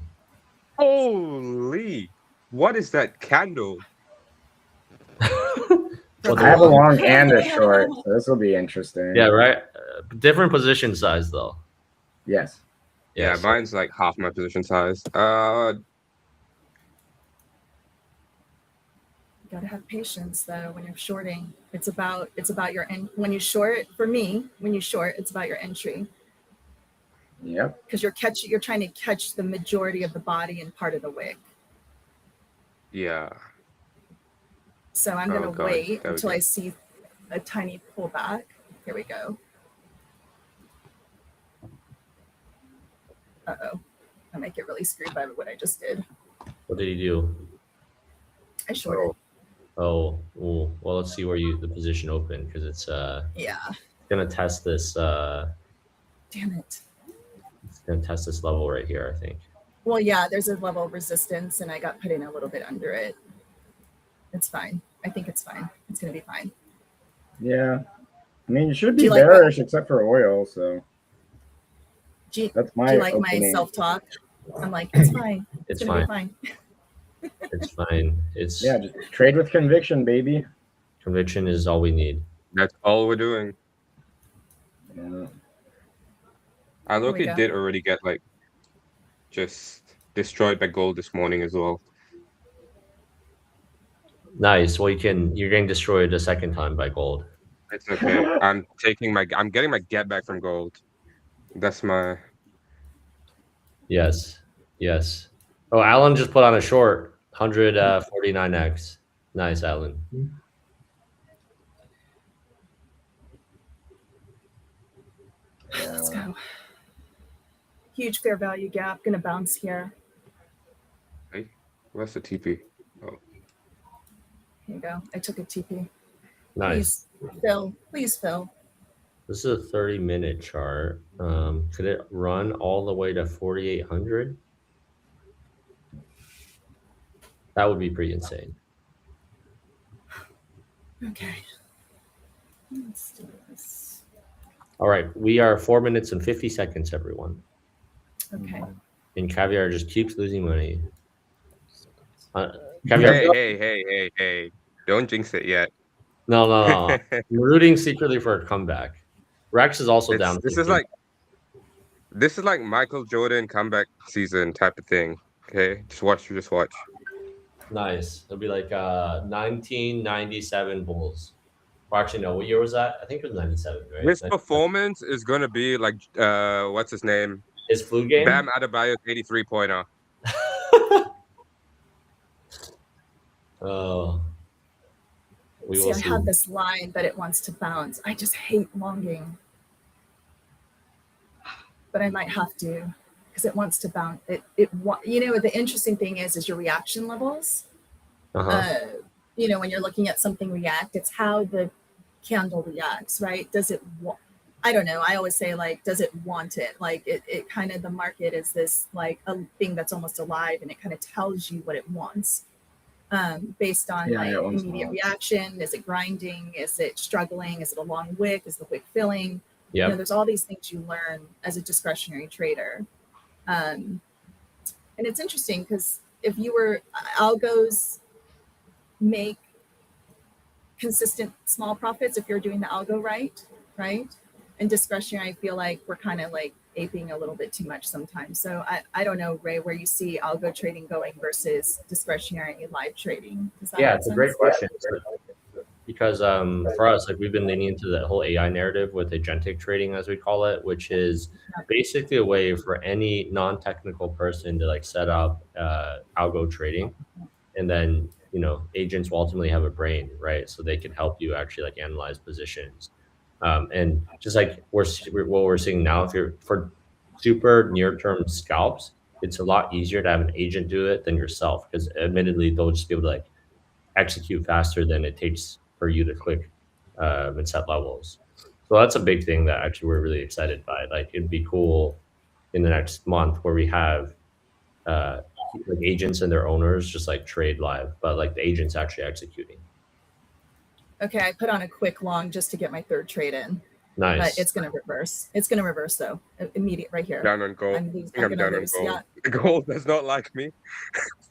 Holy, what is that candle? I have a long and a short, so this will be interesting. Yeah, right. Different position size though. Yes. Yeah, so mine's like half my position size. You gotta have patience though when you're shorting. It's about your end. When you short, for me, when you short, it's about your entry. Yep. Because you're trying to catch the majority of the body and part of the wick. Yeah. So I'm Oh, gonna God. wait There we until go. I see a tiny pullback. Here we go. Uh-oh. I might get really screwed by what I just did. what did he do? I shorted. Oh, ooh. Well, let's see where the position opened, because it's Yeah. gonna test this. Damn it. It's gonna test this level right here, I think. Well, yeah, there's a level of resistance, and I got put in a little bit under it. It's fine. I think it's fine. It's gonna be fine. Yeah. I mean, you should Do be you like bearish except for oil, so that's Do my you like my opening. self-talk? I'm like, it's fine. It's gonna fine. be fine. It's fine. It's Yeah, just trade with conviction, baby. conviction is all we need. That's all we're doing. Yeah. I look, we it go. did already get like just destroyed by gold this morning as well. Nice. Well, you're getting destroyed a second time by gold. It's okay. I'm getting my get back from gold. That's my Yes. Oh, Alan just put on a short 149x. Nice, Alan. Let's go. Huge fair value gap. Gonna bounce here. Hey, where's the TP? Oh, Here you go. I took a TP. Nice. Please, Phil. Please, Phil. This is a 30-minute chart. Could it run all the way to 4,800? That would be pretty insane. Okay. Let's do this. All right, we are 4 minutes and 50 seconds, everyone. Okay. And Caviar just keeps losing money. Caviar, hey! Don't jinx it yet. no. I'm rooting secretly for a comeback. Rex is also down. This is like Michael Jordan comeback season type of thing. Okay, just watch. Nice. It'll be like 1997 Bulls. Or actually, no. What year was that? I think it was 97, right? His performance is gonna be like what's his name? His flu game. Bam Adebayo's 83-pointer. Oh. We See, will I see. have this line, but it wants to bounce. I just hate longing. But I might have to because it wants to bounce. You know, the interesting thing is your reaction levels. You know, when you're looking at something react, it's how the candle reacts, right? Does it I don't know. I always say, like, does it want it? Like, it kind of, the market is this, like, a thing that's almost alive, and it kind of tells you what it wants based on, like, immediate reaction. Is it grinding? Is it struggling? Is it a long wick? Is the wick filling? Yeah. You know, there's all these things you learn as a discretionary trader. And it's interesting because if you were, algos make consistent small profits if you're doing the algo right? And discretionary, I feel like we're kind of like aping a little bit too much sometimes. So I don't know, Ray, where you see algo trading going versus discretionary live trading. Yeah, it's a great question. Because for us, like, we've been leaning into the whole AI narrative with agentic trading, as we call it, which is basically a way for any non-technical person to like set up algo trading, and then, you know, agents will ultimately have a brain, right? So they can help you actually like analyze positions. And just like what we're seeing now, if you're for super near-term scalps, it's a lot easier to have an agent do it than yourself, because admittedly they'll just be able to like execute faster than it takes for you to click and set levels. So that's a big thing that actually we're really excited by. Like, it'd be cool in the next month where we have like agents and their owners just like trade live, but like the agents actually executing. Okay, I put on a quick long just to get my third trade in. Nice. But it's gonna reverse. It's gonna reverse though. Immediate right here. Down on gold. I'm down on gold. Yeah. Gold does not like me.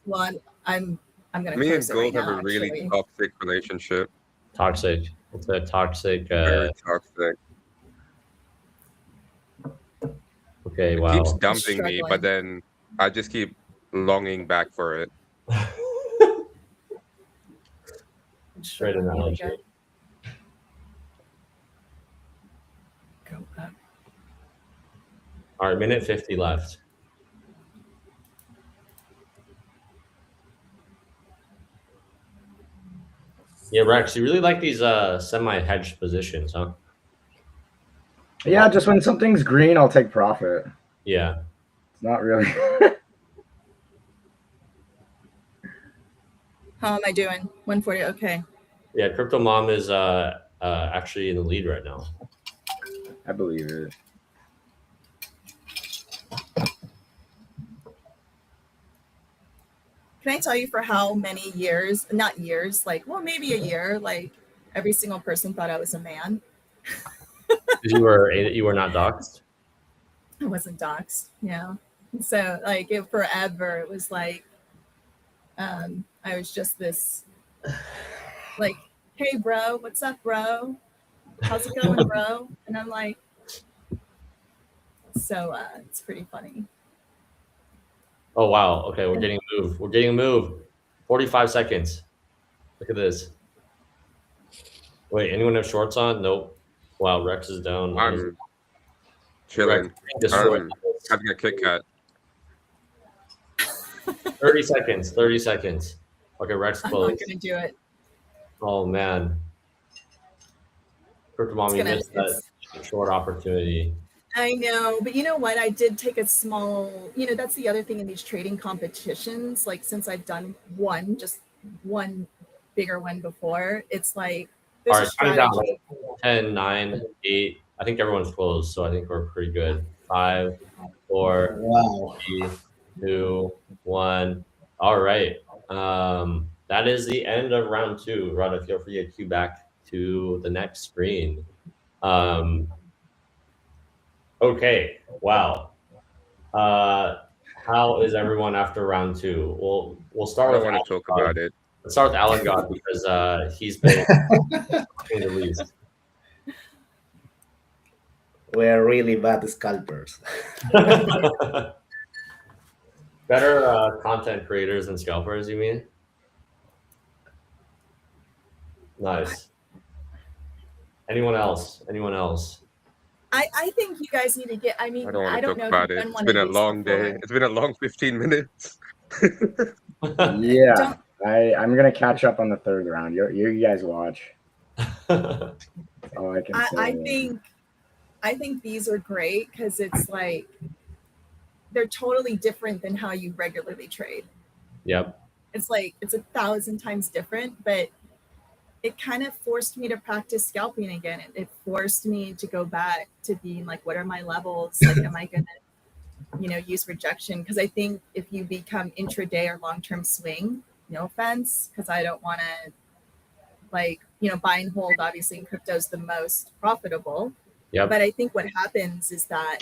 Well, I'm gonna. Me and close it gold right have now, a really actually. toxic relationship. Toxic. It's a toxic. Very toxic. Okay. It Wow. keeps dumping me, struggling. but then I just keep longing back for it. Great analogy. Go up. All right, minute 50 left. Yeah, Rex, you really like these semi-hedged positions, huh? Yeah, just when something's green, I'll take profit. Yeah. It's not really. How am I doing? 140. Okay. Yeah, Crypto Mom is actually in the lead right now. I believe it. Can I tell you for how many years, not years, like, well, maybe a year, like every single person thought I was a man. You were not doxxed? I wasn't doxxed. Yeah. So like forever, it was like, I was just this like, hey bro, what's up, bro? How's it going, bro? And I'm like, so it's pretty funny. Oh, wow. Okay, we're getting a move. We're getting a move. 45 seconds. Look at this. Wait, anyone have shorts on? Nope. Wow, Rex is down. I'm chilling. I'm having a Kit Kat. 30 seconds. 30 seconds. Okay, Rex I'm closed. not gonna do it. Oh, man. Crypto Mom, you missed that short opportunity. I know, but you know what? I did take a small, that's the other thing in these trading competitions. Like, since I've done just one bigger one before, it's like All there's a right, count it down. strategy. 10, 9, 8. I think everyone's closed, so I think we're pretty good. 5, 4, Wow. 3, 2, 1. All right. That is the end of round 2. Rada, feel free to cue back to the next screen. Okay. Wow. How is everyone after round 2? We'll I start don't with want to talk about it. Let's start with Alan God because he's been talking the least. We're really bad scalpers. Better content creators and scalpers, you mean? Nice. Anyone else? Anyone else? I think you guys need to get. I mean, I don't want I to don't talk know if about you've it. done It's one been of a these long day. before. It's been a long 15 minutes. Yeah, Don't- I'm gonna catch up on the third round. You guys watch. That's all I can say. I think these are great because it's like they're totally different than how you regularly trade. Yep. It's like it's 1,000 times different, but it kind of forced me to practice scalping again. It forced me to go back to being like, what are my levels? Like, am I gonna, use rejection? Because I think if you become intraday or long-term swing, no offense, because I don't want to buy and hold. Obviously, in crypto is the most profitable. Yep. But I think what happens is that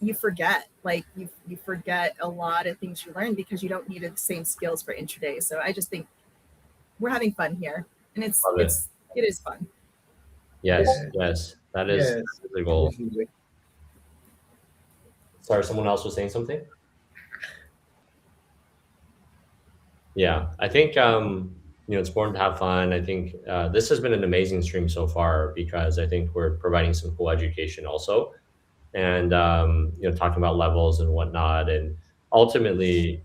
you forget, you forget a lot of things you learn because you don't need the same skills for intraday. So I just think we're having fun here, and it is fun. Yes. That is the goal. Definitely. Sorry, someone else was saying something? Yeah, I think it's important to have fun. I think this has been an amazing stream so far because I think we're providing some cool education also, and talking about levels and whatnot, and ultimately,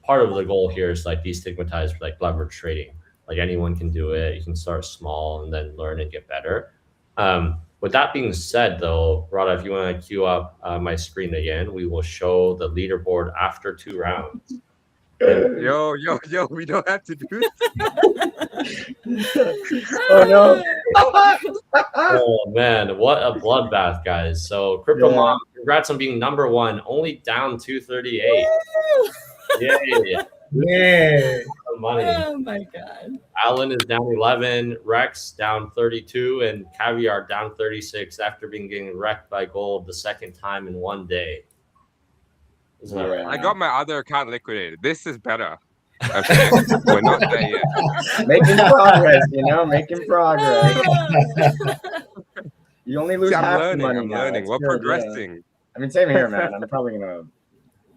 part of the goal here is like destigmatize like leverage trading. Like anyone can do it. You can start small and then learn and get better. With that being said, though, Rada, if you want to queue up my screen again, we will show the leaderboard after 2 rounds. Yo, we don't have to do Oh no! Oh man, what a bloodbath, guys! So, Crypto Yeah. Mom, congrats on being number 1, only down 238. Yay! Yeah. Money. Oh my god. Alan is down 11, Rex down 32, and Caviar down 36 after getting wrecked by gold the second time in 1 day. Isn't that right? I got my other account liquidated. This is better. Okay, we're not there yet. Making progress, making progress. You only lose See, I'm half the learning. money I'm now. learning. That's We're good, yeah. progressing. I mean, same here, man. I'm probably gonna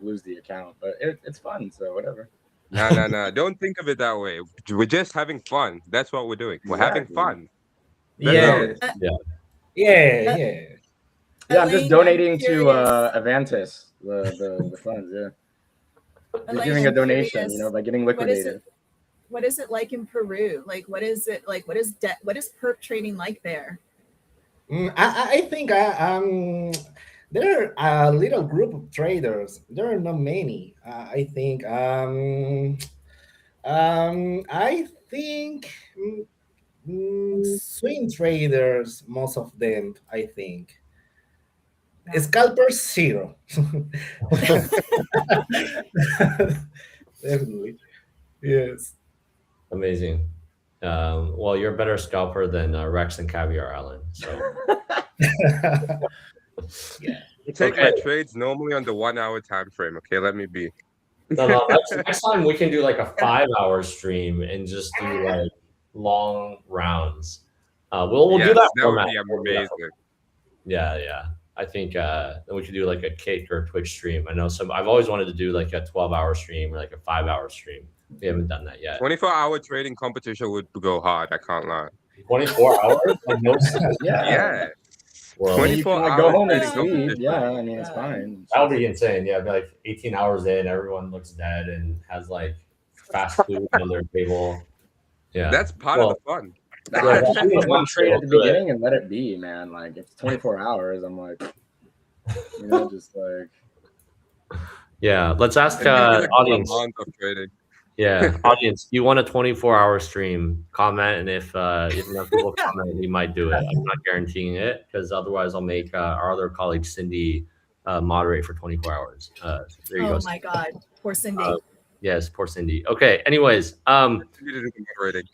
lose the account, but it's fun, so whatever. No. Don't think of it that way. We're just having fun. That's what we're doing. We're having Exactly. fun. Yeah. Yeah. Yeah, I'm just Elaine, donating I'm to curious. Avantis, the funds. Yeah, just Elaine, giving a I'm donation, curious. by getting What is liquidated. what is it like in Peru? Like, what is it like? What is perp trading like there? I think there are a little group of traders. There are not many. I think swing traders, most of them. I think Yeah. scalpers 0. Definitely, yes. Amazing. Well, you're a better scalper than Rex and Caviar, Alan. So Yeah. I take Okay. my trades normally on the 1 hour time frame. Okay, let me be. No. Next time we can do like a 5-hour stream and just do like long rounds. We'll do Yes, that that would format. be We'll do that amazing. format. Yeah. I think then we could do like a Cake or Twitch stream. I know I've always wanted to do like a 12-hour stream or like a 5-hour stream. We haven't done that yet. 24-hour trading competition would go hard. I can't lie. 24 hours? Like no sleep? Yeah. Well, And you can 24 like go hours home and trading sleep. competition. Yeah, I mean it's fine. that would be insane. Yeah, be like 18 hours in, everyone looks dead and has like fast food on their table. Yeah. That's part of the fun. I just Yeah, put one trade at the do it. beginning and let it be, man. Like, it's 24 hours. I'm like, just like. Yeah, let's ask It's gonna be like a audience. month of trading. Yeah, audience, you want a 24-hour stream? Comment, and if enough people comment, we might do it. I'm not guaranteeing it because otherwise I'll make our other colleague Cindy moderate for 24 hours. So there you go. Oh my God, poor Cindy. Yes, poor Cindy. Okay. Anyways, You need to do the moderating.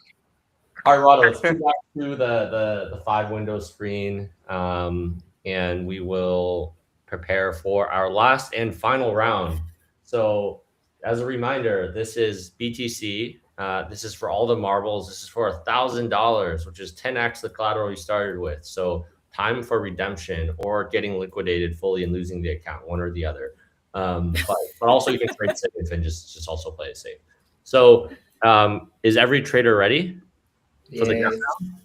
all right, Rado, let's go back to the 5-window screen, and we will prepare for our last and final round. So, as a reminder, this is BTC. This is for all the marbles. This is for $1,000, which is 10x the collateral you started with. So, time for redemption or getting liquidated fully and losing the account, one or the other. But also you can trade safe and just also play it safe. So, is every trader ready? For the countdown?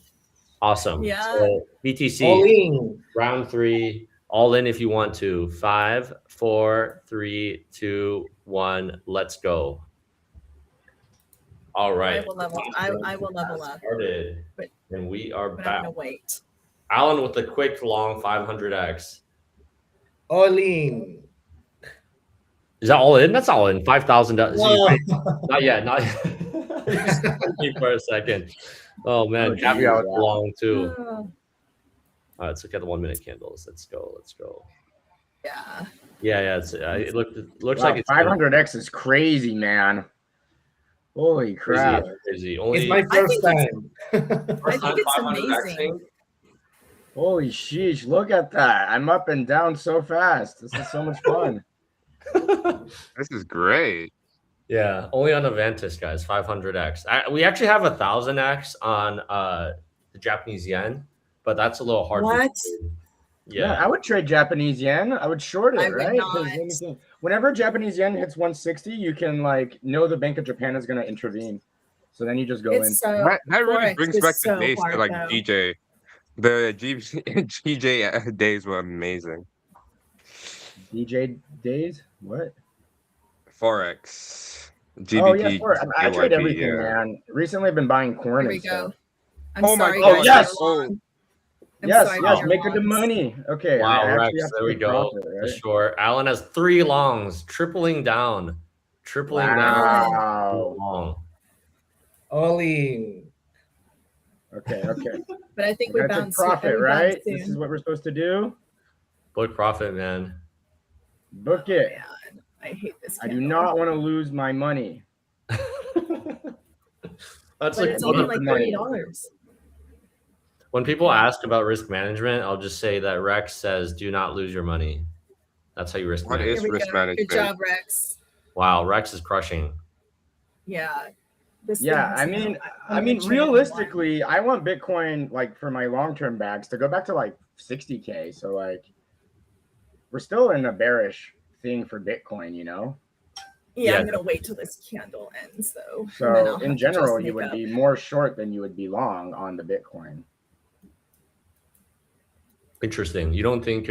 Awesome. Yeah. So BTC, All in. round 3, all in if you want to. 5, 4, 3, 2, 1. Let's go. All right. I will level up. Started, But- and we are But I'm back. gonna wait. Alan with the quick, long 500x. All in. Is that all in? That's all in. $5,000. Wow. Not yet. Not yet. For a second. Oh man, Oh, caviar geez, was long too. Oh, All right, let's look at the 1-minute candles. Let's go. yeah. Yeah. It looks Wow, like it's 500x is crazy, man. Holy crap. crazy. Only It's my first think time. first I time think it's 500x amazing. Holy sheesh, look at that. I'm up and down so fast. This is so much fun. This is great. Yeah, only on Avantis, guys. 500x. We actually have 1,000x on the Japanese yen, but that's a little hard. What? Yeah, I would trade Japanese yen. I would short it, I would right? 'Cause not. let me think. Whenever Japanese yen hits 160, you can like know the Bank of Japan is going to intervene. So then you just go in. It's so That really Forex brings is back so the days to hard, like though. GJ. The GJ days were amazing. DJ days? What? Forex. Oh yeah, GBP. I trade JYP, everything, yeah. man. Recently, I've been buying corn Here we and go. stuff. I'm Oh my sorry. God, guys, yes! so long. I'm Yes, sorry yes, for make your the longs. money. Okay, Wow, I actually Rex, have to there we take go. profit, For right? sure. Alan has 3 longs, tripling down. Down. Wow. Long. All in. Okay. But I think We we gotta take bounced profit, we right? bounced This is soon. what we're supposed to do. Book profit, man. Book it. Man, I hate this. I do candle. not want to lose my money. That's But like it's one only of like the money. $30. when people ask about risk management, I'll just say that Rex says, "Do not lose your money." That's how you risk What manage. is Here we risk go. management? Good job, Rex. Wow, Rex is crushing. Yeah. This Yeah, thing's, I you know, mean, I'm gonna trade it in realistically, I want Bitcoin like for my long-term bags to go back to like 60K. So like, we're still in a bearish thing for Bitcoin, you know. Yeah, Yeah. I'm gonna wait till this candle ends though. and then So I'll in have to general, just you make would up. be more short than you would be long on the Bitcoin. Interesting. You don't think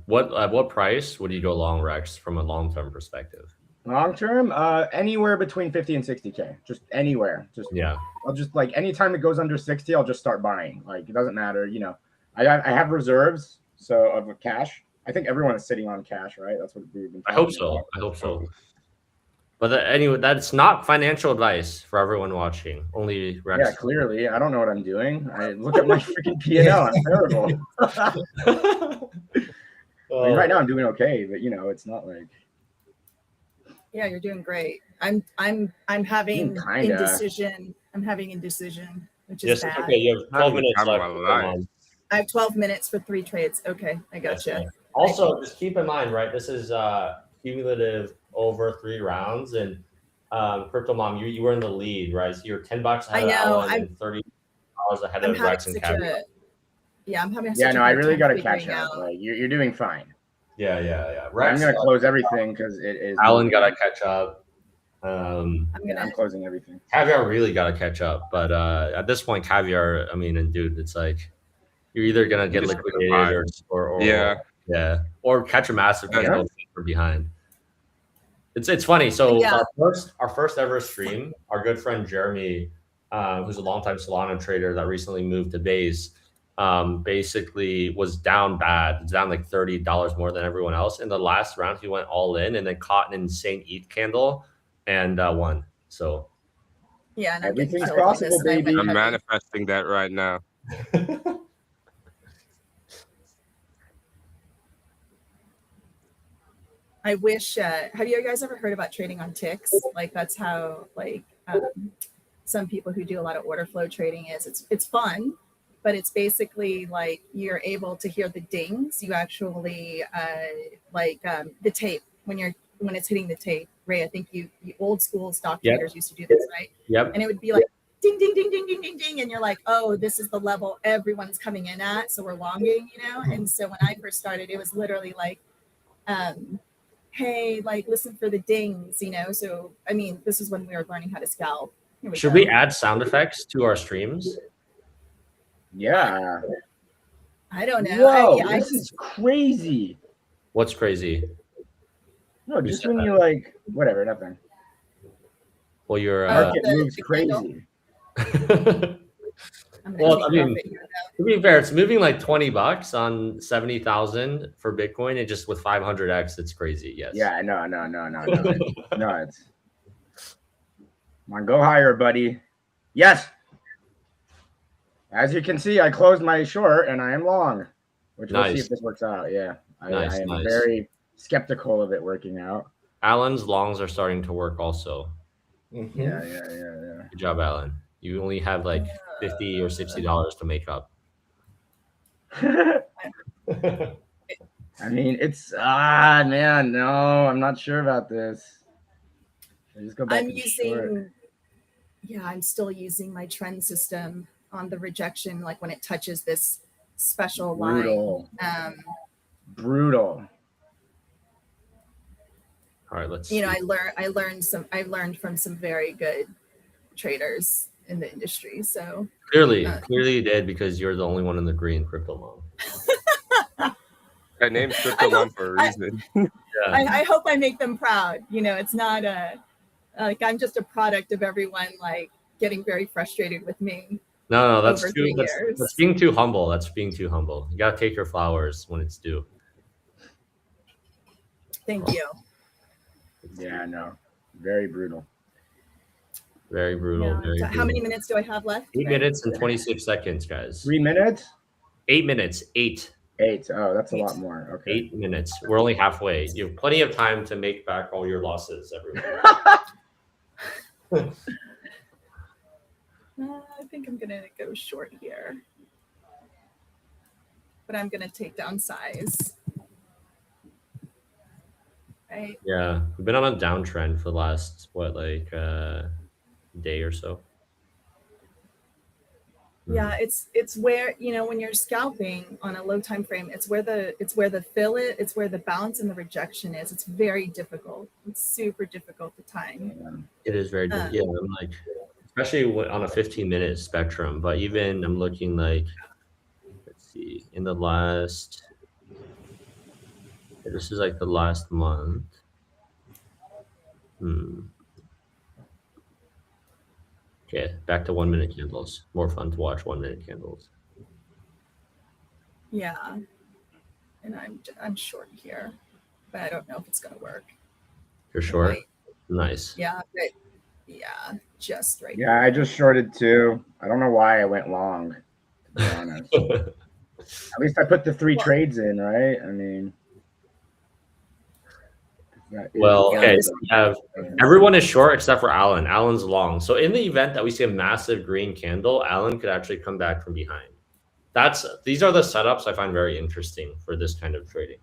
what at what price would you go long, Rex, from a long-term perspective? Long term, anywhere between 50 and 60K, just anywhere. Just Yeah. I'll just like anytime it goes under 60, I'll just start buying. Like it doesn't matter, you know. I have reserves of cash. I think everyone is sitting on cash, right? That's what we've been I talking hope so. about. I hope so. But anyway, that's not financial advice for everyone watching. Only Rex. Yeah, clearly, I don't know what I'm doing. I look at my freaking P&L. I'm terrible. I mean, right now I'm doing okay, but you know, it's not like Yeah, you're doing great. I'm having Kinda. indecision. I'm having indecision, which is Yes, it's bad. okay. You have 12 Having minutes time of left. my Come life. on. I have 12 minutes for 3 trades. Okay, I Yes, gotcha. sir. Also, just keep in mind, right? This is cumulative over 3 rounds, and Crypto Mom, you were in the lead, right? So you're $10 ahead I know, of Alan and $30 ahead I'm of having Rex and such Caviar. I'm having yeah, such a no, I hard really time got to figuring catch up. out. Like you're doing fine. Yeah. I'm Rex, gonna close everything because it is. Alan got to catch up. I'm Yeah, gonna I'm closing everything. Caviar really got to catch up, but at this point, Caviar, I mean, and dude, it's like you're either gonna get just liquidated or Yeah. or catch a massive Yeah. candle from behind. It's funny. So Yeah. our first ever stream, our good friend Jeremy who's a longtime Solana trader that recently moved to Base, basically was down bad. It's down like $30 more than everyone else. In the last round, he went all in and then caught an insane ETH candle and won. So Yeah, and I'm getting Everything's killed on possible, this, and I went baby. I'm heavy. manifesting that right now. I wish. Have you guys ever heard about trading on ticks? Like that's how some people who do a lot of order flow trading is. It's fun, but it's basically like you're able to hear the dings. You actually the tape when it's hitting the tape. Ray, I think you old school stock Yep. traders used to do this, right? Yep. And it would be like ding ding ding ding ding ding ding, and you're like, oh, this is the level everyone's coming in at, so we're longing, you know. And so when I first started, it was literally like, hey, like listen for the dings, you know. So I mean, this is when we were learning how to scalp. Should we add sound effects to our streams? Yeah. I don't know. Whoa, I this is crazy. What's crazy? No, just when you like whatever, nothing. Well, you're. Market the moves candle. crazy. I'm Well, gonna I take mean, profit here, to be fair, it's moving like $20 on 70,000 for Bitcoin, and just with 500x, it's crazy. Yes. Yeah, no. No, it's come on, go higher, buddy. Yes. As you can see, I closed my short and I am long, which we'll see Nice. if this works out. Yeah. I am Nice. very skeptical of it working out. Alan's longs are starting to work also. Mhm. Yeah. Good job, Alan. You only have like $50 or $60 to make up. I mean, it's man, no, I'm not sure about this. Should I just go back I'm to the short? using. Yeah, I'm still using my trend system on the rejection, like when it touches this special Brutal. line. Brutal. All right, let's. You know, see. I learned from some very good traders in the industry. So Clearly you did, because you're the only one in the green crypto long. I named Crypto Mom for a reason. Yeah. I hope I make them proud. You know, it's not like I'm just a product of everyone like getting very frustrated with me. No, that's over too. 3 years. That's being too humble. That's being too humble. You gotta take your flowers when it's due. Thank you. Yeah, no. Very brutal. Very brutal. Yeah. Very So brutal. how many minutes do I have left? 8 minutes and 26 seconds, guys. 3 minutes? 8 minutes. 8. 8. Oh, that's a lot more. Okay. 8 minutes. We're only halfway. You have plenty of time to make back all your losses, everyone. I think I'm gonna go short here, but I'm gonna take down size. Right. Yeah, we've been on a downtrend for the last day or so. Yeah, it's where, you know, when you're scalping on a low time frame, it's where the fill it's where the bounce and the rejection is. It's very difficult. It's super difficult to time. It is very good. Yeah, I'm like, especially on a 15-minute spectrum. But even I'm looking like, let's see, in the last. This is like the last month. Okay, back to 1 minute candles. More fun to watch 1 minute candles. Yeah, and I'm short here, but I don't know if it's gonna work. You're short. Right. Nice. Yeah, but yeah, just right. Yeah, I just shorted too. I don't know why I went long, to be honest. At least I put the 3 trades in, right? I mean, well, okay. So we have everyone is short except for Alan. Alan's long. So in the event that we see a massive green candle, Alan could actually come back from behind. These are the setups I find very interesting for this kind of trading.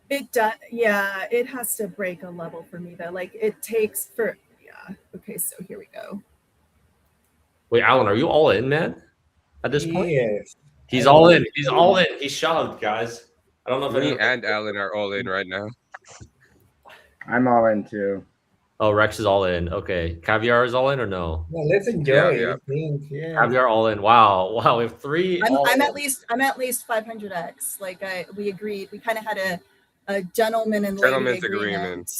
It does. Yeah, it has to break a level for me though. Like it takes for. Yeah. Okay. So here we go. Wait, Alan, are you all in, man? At this point, Yes. he's all in. He's all in. He's shoved, guys. I don't know if Me anyone... and Alan are all in right now. I'm all in too. Oh, Rex is all in. Okay, Caviar is all in or no? Well, let's enjoy. Yeah. I think. Yeah. Caviar all in. Wow, we have 3. I'm at least 500x. Like we agreed. We kind of had a gentleman and lady Gentleman's agreement.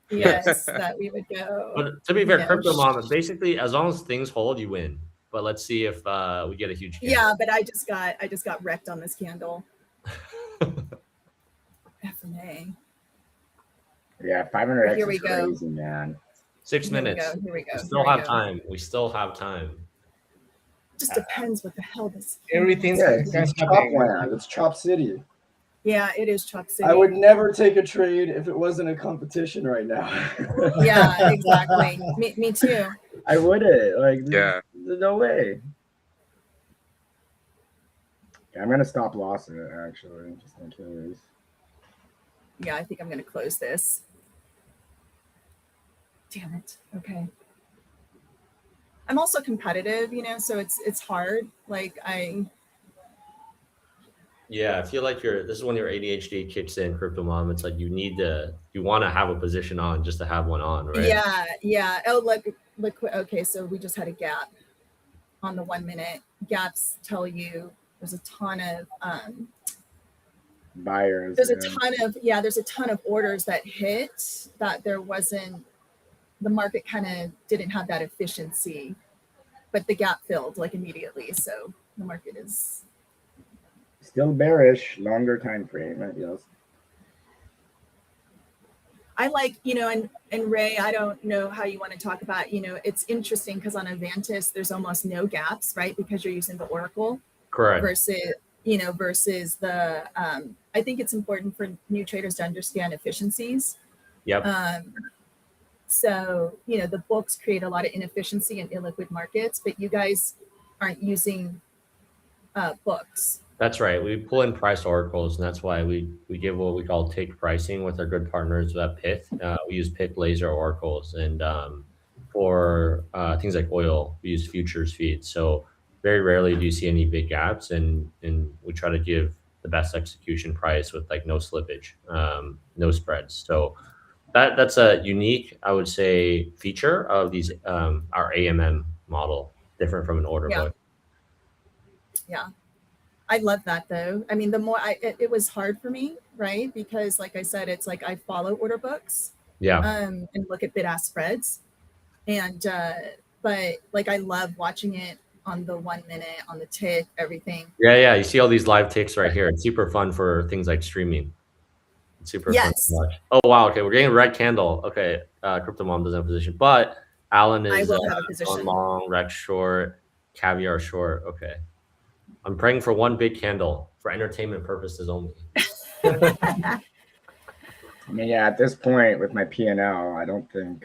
agreement. Yes, that we would go. But to be fair, No. Crypto Mom, basically, as long as things hold, you win. But let's see if we get a huge candle. Yeah, but I just got wrecked on this candle. F&A. Yeah, 500x Here we is go. crazy, man. 6 minutes. Here we go. We still have time. We still have time. Just depends what the hell this. Everything's Yeah, it's Chop happening. Land. It's Chop City. Yeah, it is Chop City. I would never take a trade if it wasn't a competition right now. Yeah, exactly. Me too. I wouldn't. Like, Yeah. there's no way. Yeah, I'm gonna stop loss it actually, just in case. Yeah, I think I'm gonna close this. Damn it. Okay. I'm also competitive, so it's hard. Like Yeah, I feel like this is when your ADHD kicks in, Crypto Mom. It's like you want to have a position on just to have one on, right? Yeah. Oh, look. Okay, so we just had a gap on the 1 minute. Gaps tell you there's a ton of Buyers. there's a ton of orders that hit that the market kind of didn't have that efficiency, but the gap filled like immediately. So the market is Still bearish, longer time frame, right? Yes. I like, and Ray, I don't know how you want to talk about, it's interesting because on Avantis, there's almost no gaps, right? Because you're using the Oracle Correct. versus the, I think it's important for new traders to understand efficiencies. Yep. So, the books create a lot of inefficiency in illiquid markets, but you guys aren't using books. That's right. We pull in price oracles, and that's why we give what we call take pricing with our good partners at Pith. We use Pith laser oracles, and for things like oil, we use futures feeds. So very rarely do you see any big gaps, and we try to give the best execution price with like no slippage, no spreads. So that's a unique, I would say, feature of these our AMM model, different from an order book. Yeah. I love that though. I mean, the more it was hard for me, right? Because like I said, it's like I follow order books, and look at bid ask spreads, and but like I love watching it on the 1 minute, on the tick, everything. Yeah. You see all these live ticks right here. It's super fun for things like streaming. It's super fun to watch. Oh wow, okay, we're getting a red candle. Okay, Crypto Mom doesn't have a position, but Alan is have a position. long, Rex short, Caviar short. Okay. I'm praying for one big candle for entertainment purposes only. I mean, yeah, at this point with my P&L, I don't think.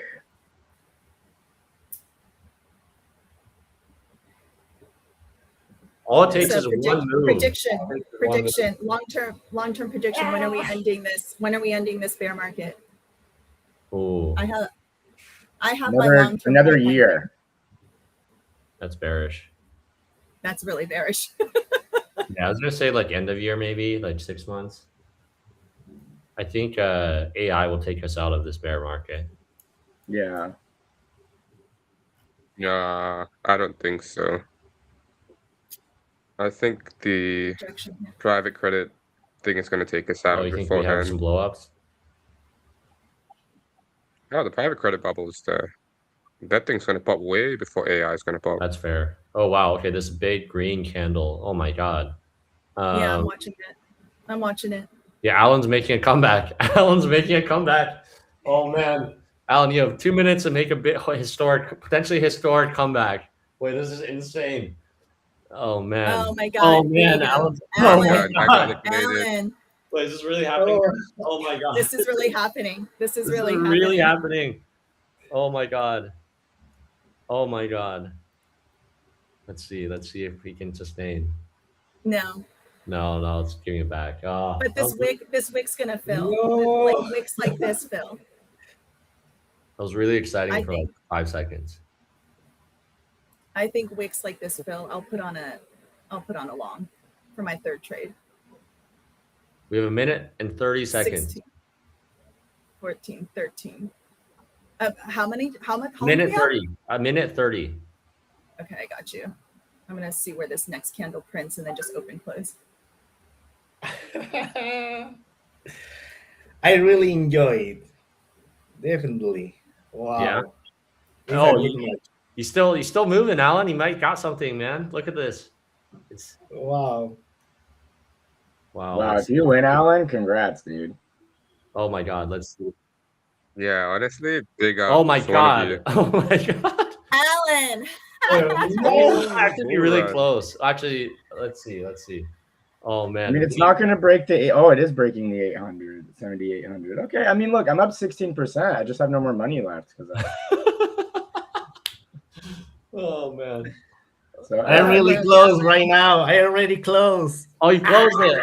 All it takes is one move. Prediction, long-term prediction. When are we ending this? When are we ending this bear market? Ooh. I have my long-term another year. That's bearish. That's really bearish. Yeah, I was gonna say like end of year, maybe like 6 months. I think AI will take us out of this bear market. Yeah. Yeah, I don't think so. I think the private credit thing is going to take us out you think we have some blow-ups? No, the private credit bubble is there. That thing's going to pop way before AI is going to pop. That's fair. Oh, wow. Okay, this big green candle. Oh, my God. Yeah, I'm watching it. Yeah, Alan's making a comeback. Oh, man. Alan, you have 2 minutes to make a potentially historic comeback. Wait, this is insane. Oh, man. Oh, my God. Oh, man. Alan. Oh, my God. Alan. Wait, is this really happening? Oh, my God. This is really happening. This is really happening. Oh, my God. Oh, my God. Let's see if we can sustain. No, let's give it back. Oh, but this wick's gonna fill. No. Like wicks like this fill. That was really exciting for like 5 seconds. I think wicks like this fill. I'll put on a long for my third trade. We have 1 minute and 30 seconds. 16, 14, 13. How much? Minute 30. A minute 30. Okay, I got you. I'm gonna see where this next candle prints and then just open close. I really enjoy it. Definitely. Wow. Yeah. It's Oh, a good match. you still moving, Alan. You might got something, man. Look at this. It's Wow. wow. Wow, Let's if you see. win, Alan, congrats, dude. Oh my God. Let's see. Yeah, honestly, big Oh my ups, one of you. God. Oh my God. Alan. Oh, Oh, actually, be bull really run. close. Actually, let's see. Let's see. Oh I man. mean, it's not going to break the. Oh, it is breaking the 800, 7,800. Okay, I mean, look, I'm up 16%. I just have no more money left because Oh man. so I'm Oh, really no, close right now. I already close. Oh, you closed it.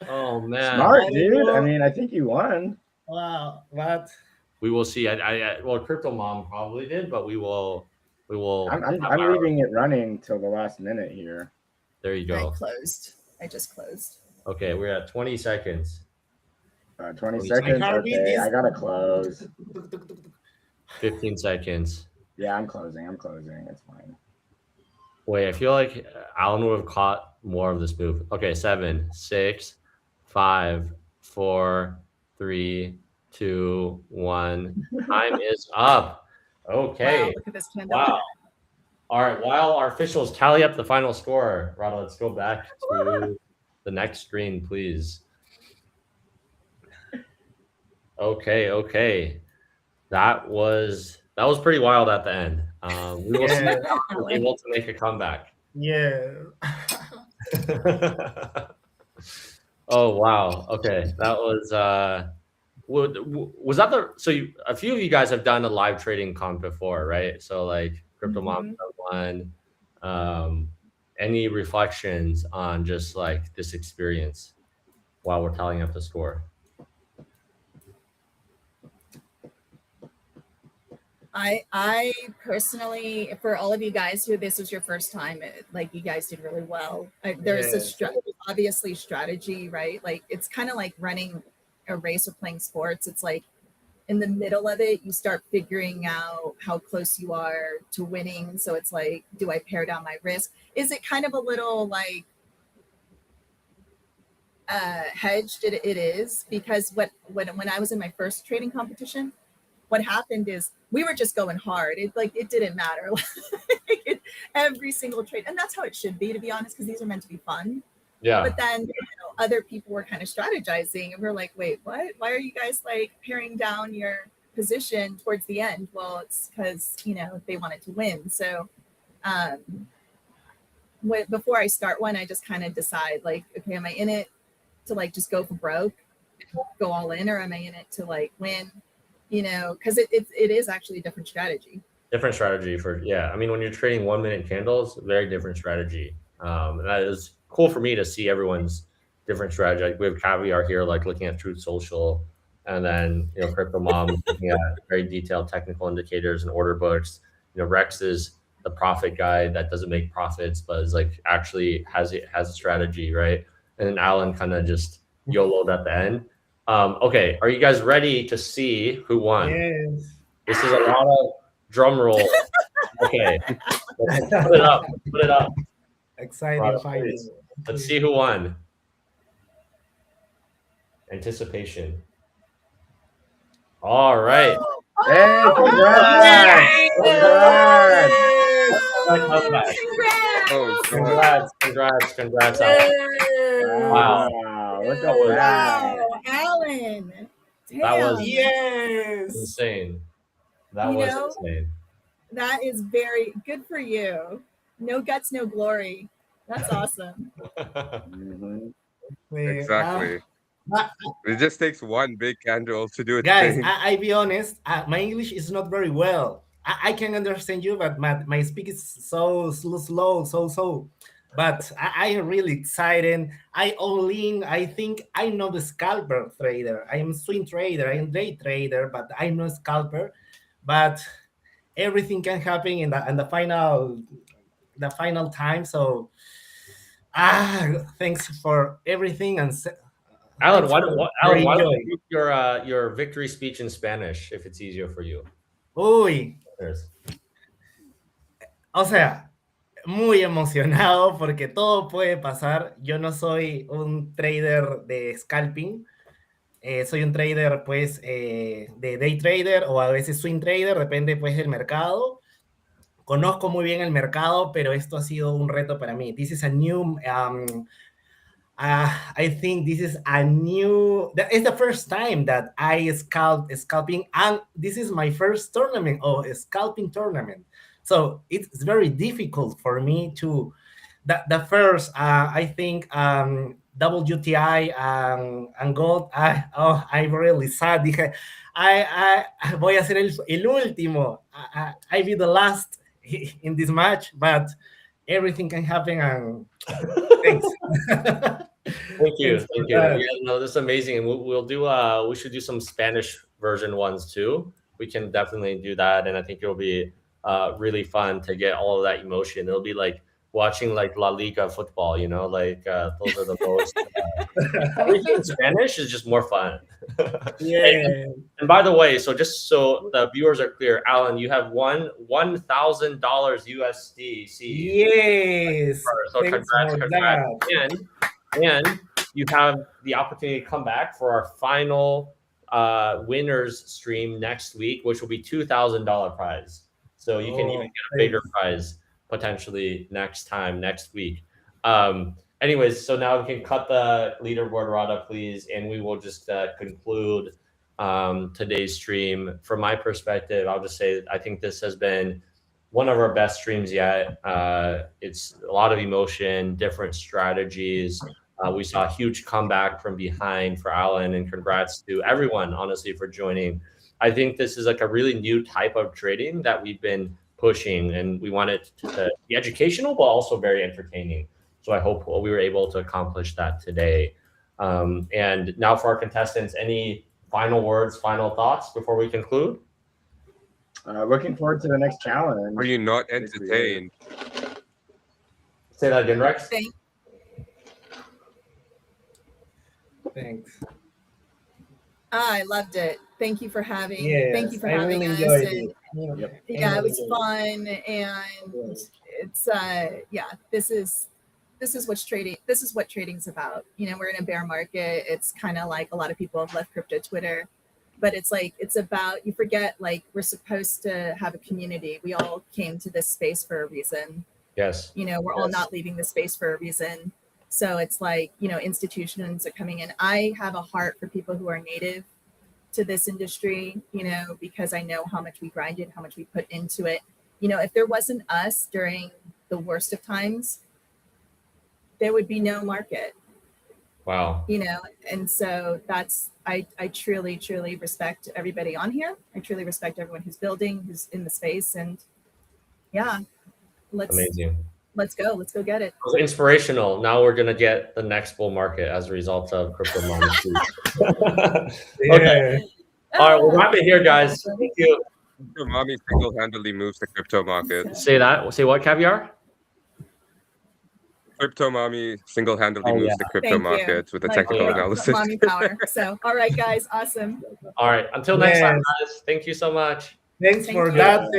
Oh man. smart, I don't dude. I know. mean, I think you won. Wow. But We will see. Well, Crypto Mom probably did, but we will. I'm leaving it running till the last minute here. There you I go. closed. I just closed. Okay, we're at 20 seconds. 20 My seconds. heartbeat Okay, is. I gotta close. 15 seconds. Yeah, I'm closing. It's fine. Wait, I feel like Alan would have caught more of this move. Okay, 7, 6, 5, 4, 3, 2, 1. Time is up. Okay. Wow, look at this candle. Wow. All right. While our officials tally up the final score, Rada, let's go back to the next screen, please. Okay. That was pretty wild at the end. We will see Yeah. if Alan was able to make a comeback. Yeah. Oh wow. Okay, that was was that the a few of you guys have done a live trading comp before, right? So like Crypto Mom done one. Any reflections on just like this experience while we're tallying up the score? I personally, for all of you guys who this was your first time, like you guys did really well. There's obviously strategy, right? Like it's kind of like running a race or playing sports. It's like in the middle of it, you start figuring out how close you are to winning. So it's like, do I pare down my risk? Is it kind of a little like hedged? It is, because when I was in my first trading competition, what happened is we were just going hard. It didn't matter. Every single trade. And that's how it should be, to be honest, because these are meant to be fun. Yeah. But then other people were kind of strategizing and we're like, wait, what? Why are you guys like paring down your position towards the end? Well, it's because, they wanted to win. So before I start one, I just kind of decide like, okay, am I in it to like just go for broke, go all in, or am I in it to like win? Because it is actually a different strategy. Different strategy I mean, when you're trading 1 minute candles, very different strategy. And that is cool for me to see everyone's different strategy. Like we have Caviar here, like looking at Truth Social, and then Crypto Mom looking at very detailed technical indicators and order books. Rex is the profit guy that doesn't make profits, but is like actually has a strategy, right? And then Alan kind of just YOLO'd at the end. Okay, are you guys ready to see who won? Yes. This is a lot of drum roll. Okay, put it up. Exciting Rada, fighting. please. Let's see who won. Anticipation. All right. Hey, congrats! Congrats, Alan. Wow, look at that. Alan. Damn. That was Yes. insane. That was insane. That is very good for you. No guts, no glory. That's awesome. Exactly. It just takes one big candle to do it. Guys, I be honest, my English is not very well. I can understand you, but my speak is so slow, so. But I am really excited. I think I know the scalper trader. I am swing trader. I am day trader, but I'm not scalper. But everything can happen in the final time. So thanks for everything. And Alan, why don't you do your victory speech in Spanish if it's easier for you? Uy. O sea, muy emocionado porque todo puede pasar. Yo no soy un trader de scalping, Soy un trader, pues, de day trader o a veces swing trader, depende, pues, del mercado. Conozco muy bien el mercado, pero esto ha sido un reto para mí. This is a new, I think this is a new. It's the first time that I scalping, and this is my first tournament or scalping tournament. So it's very difficult for me to. The first, I think, WTI and gold. I'm really sad. Dije, voy a ser el último. I be the last in this match, but everything can happen. And thanks. Thank you, Thanks for thank you. that. Yeah, no, this is amazing, and we'll do. We should do some Spanish version ones too. We can definitely do that, and I think it'll be really fun to get all of that emotion. It'll be like watching like La Liga football, you know, like those are the most. Everything in Spanish is just more fun. Yeah. And by the way, so just so the viewers are clear, Alan, you have won $1,000 USDC. Yes. So Thanks congrats, for congrats, that. and you have the opportunity to come back for our final winners stream next week, which will be $2,000 prize. So you can even get a bigger prize potentially next week. Anyways, so now we can cut the leaderboard, Rada, please, and we will just conclude today's stream. From my perspective, I'll just say I think this has been one of our best streams yet. It's a lot of emotion, different strategies. We saw a huge comeback from behind for Alan, and congrats to everyone, honestly, for joining. I think this is like a really new type of trading that we've been pushing, and we want it to be educational, but also very entertaining. So I hope we were able to accomplish that today. And now for our contestants, any final words, final thoughts before we conclude? Looking forward to the next challenge. Are you not entertained? Say that again, Rex. Thanks. I loved it. Thank you for having. Yes, thank you for I having really us. enjoyed And, it. Yep. yeah, it was fun, and it's this is what's trading. This is what trading's about. You know, we're in a bear market. It's kind of like a lot of people have left crypto Twitter, but it's like it's about, you forget, like, we're supposed to have a community. We all came to this space for a reason. Yes. You know, we're all not leaving the space for a reason. So it's like, you know, institutions are coming in. I have a heart for people who are native to this industry, you know, because I know how much we grinded, how much we put into it. You know, if there wasn't us during the worst of times, there would be no market. Wow. You know, and so that's, I truly, truly respect everybody on here. I truly respect everyone who's building, who's in the space. And yeah, Amazing. Let's go get it. It was inspirational. Now we're gonna get the next bull market as a result of Crypto Mommy. Okay. All right, we'll wrap it here, guys. Thank you. Crypto Mommy single-handedly moves the crypto market. Say that. Say what, Caviar? Crypto Mommy single-handedly moves the crypto market with the technical analysis. Mommy power. So, all right, guys, awesome. All right, until next time, guys. Thank you so much. Thanks for that.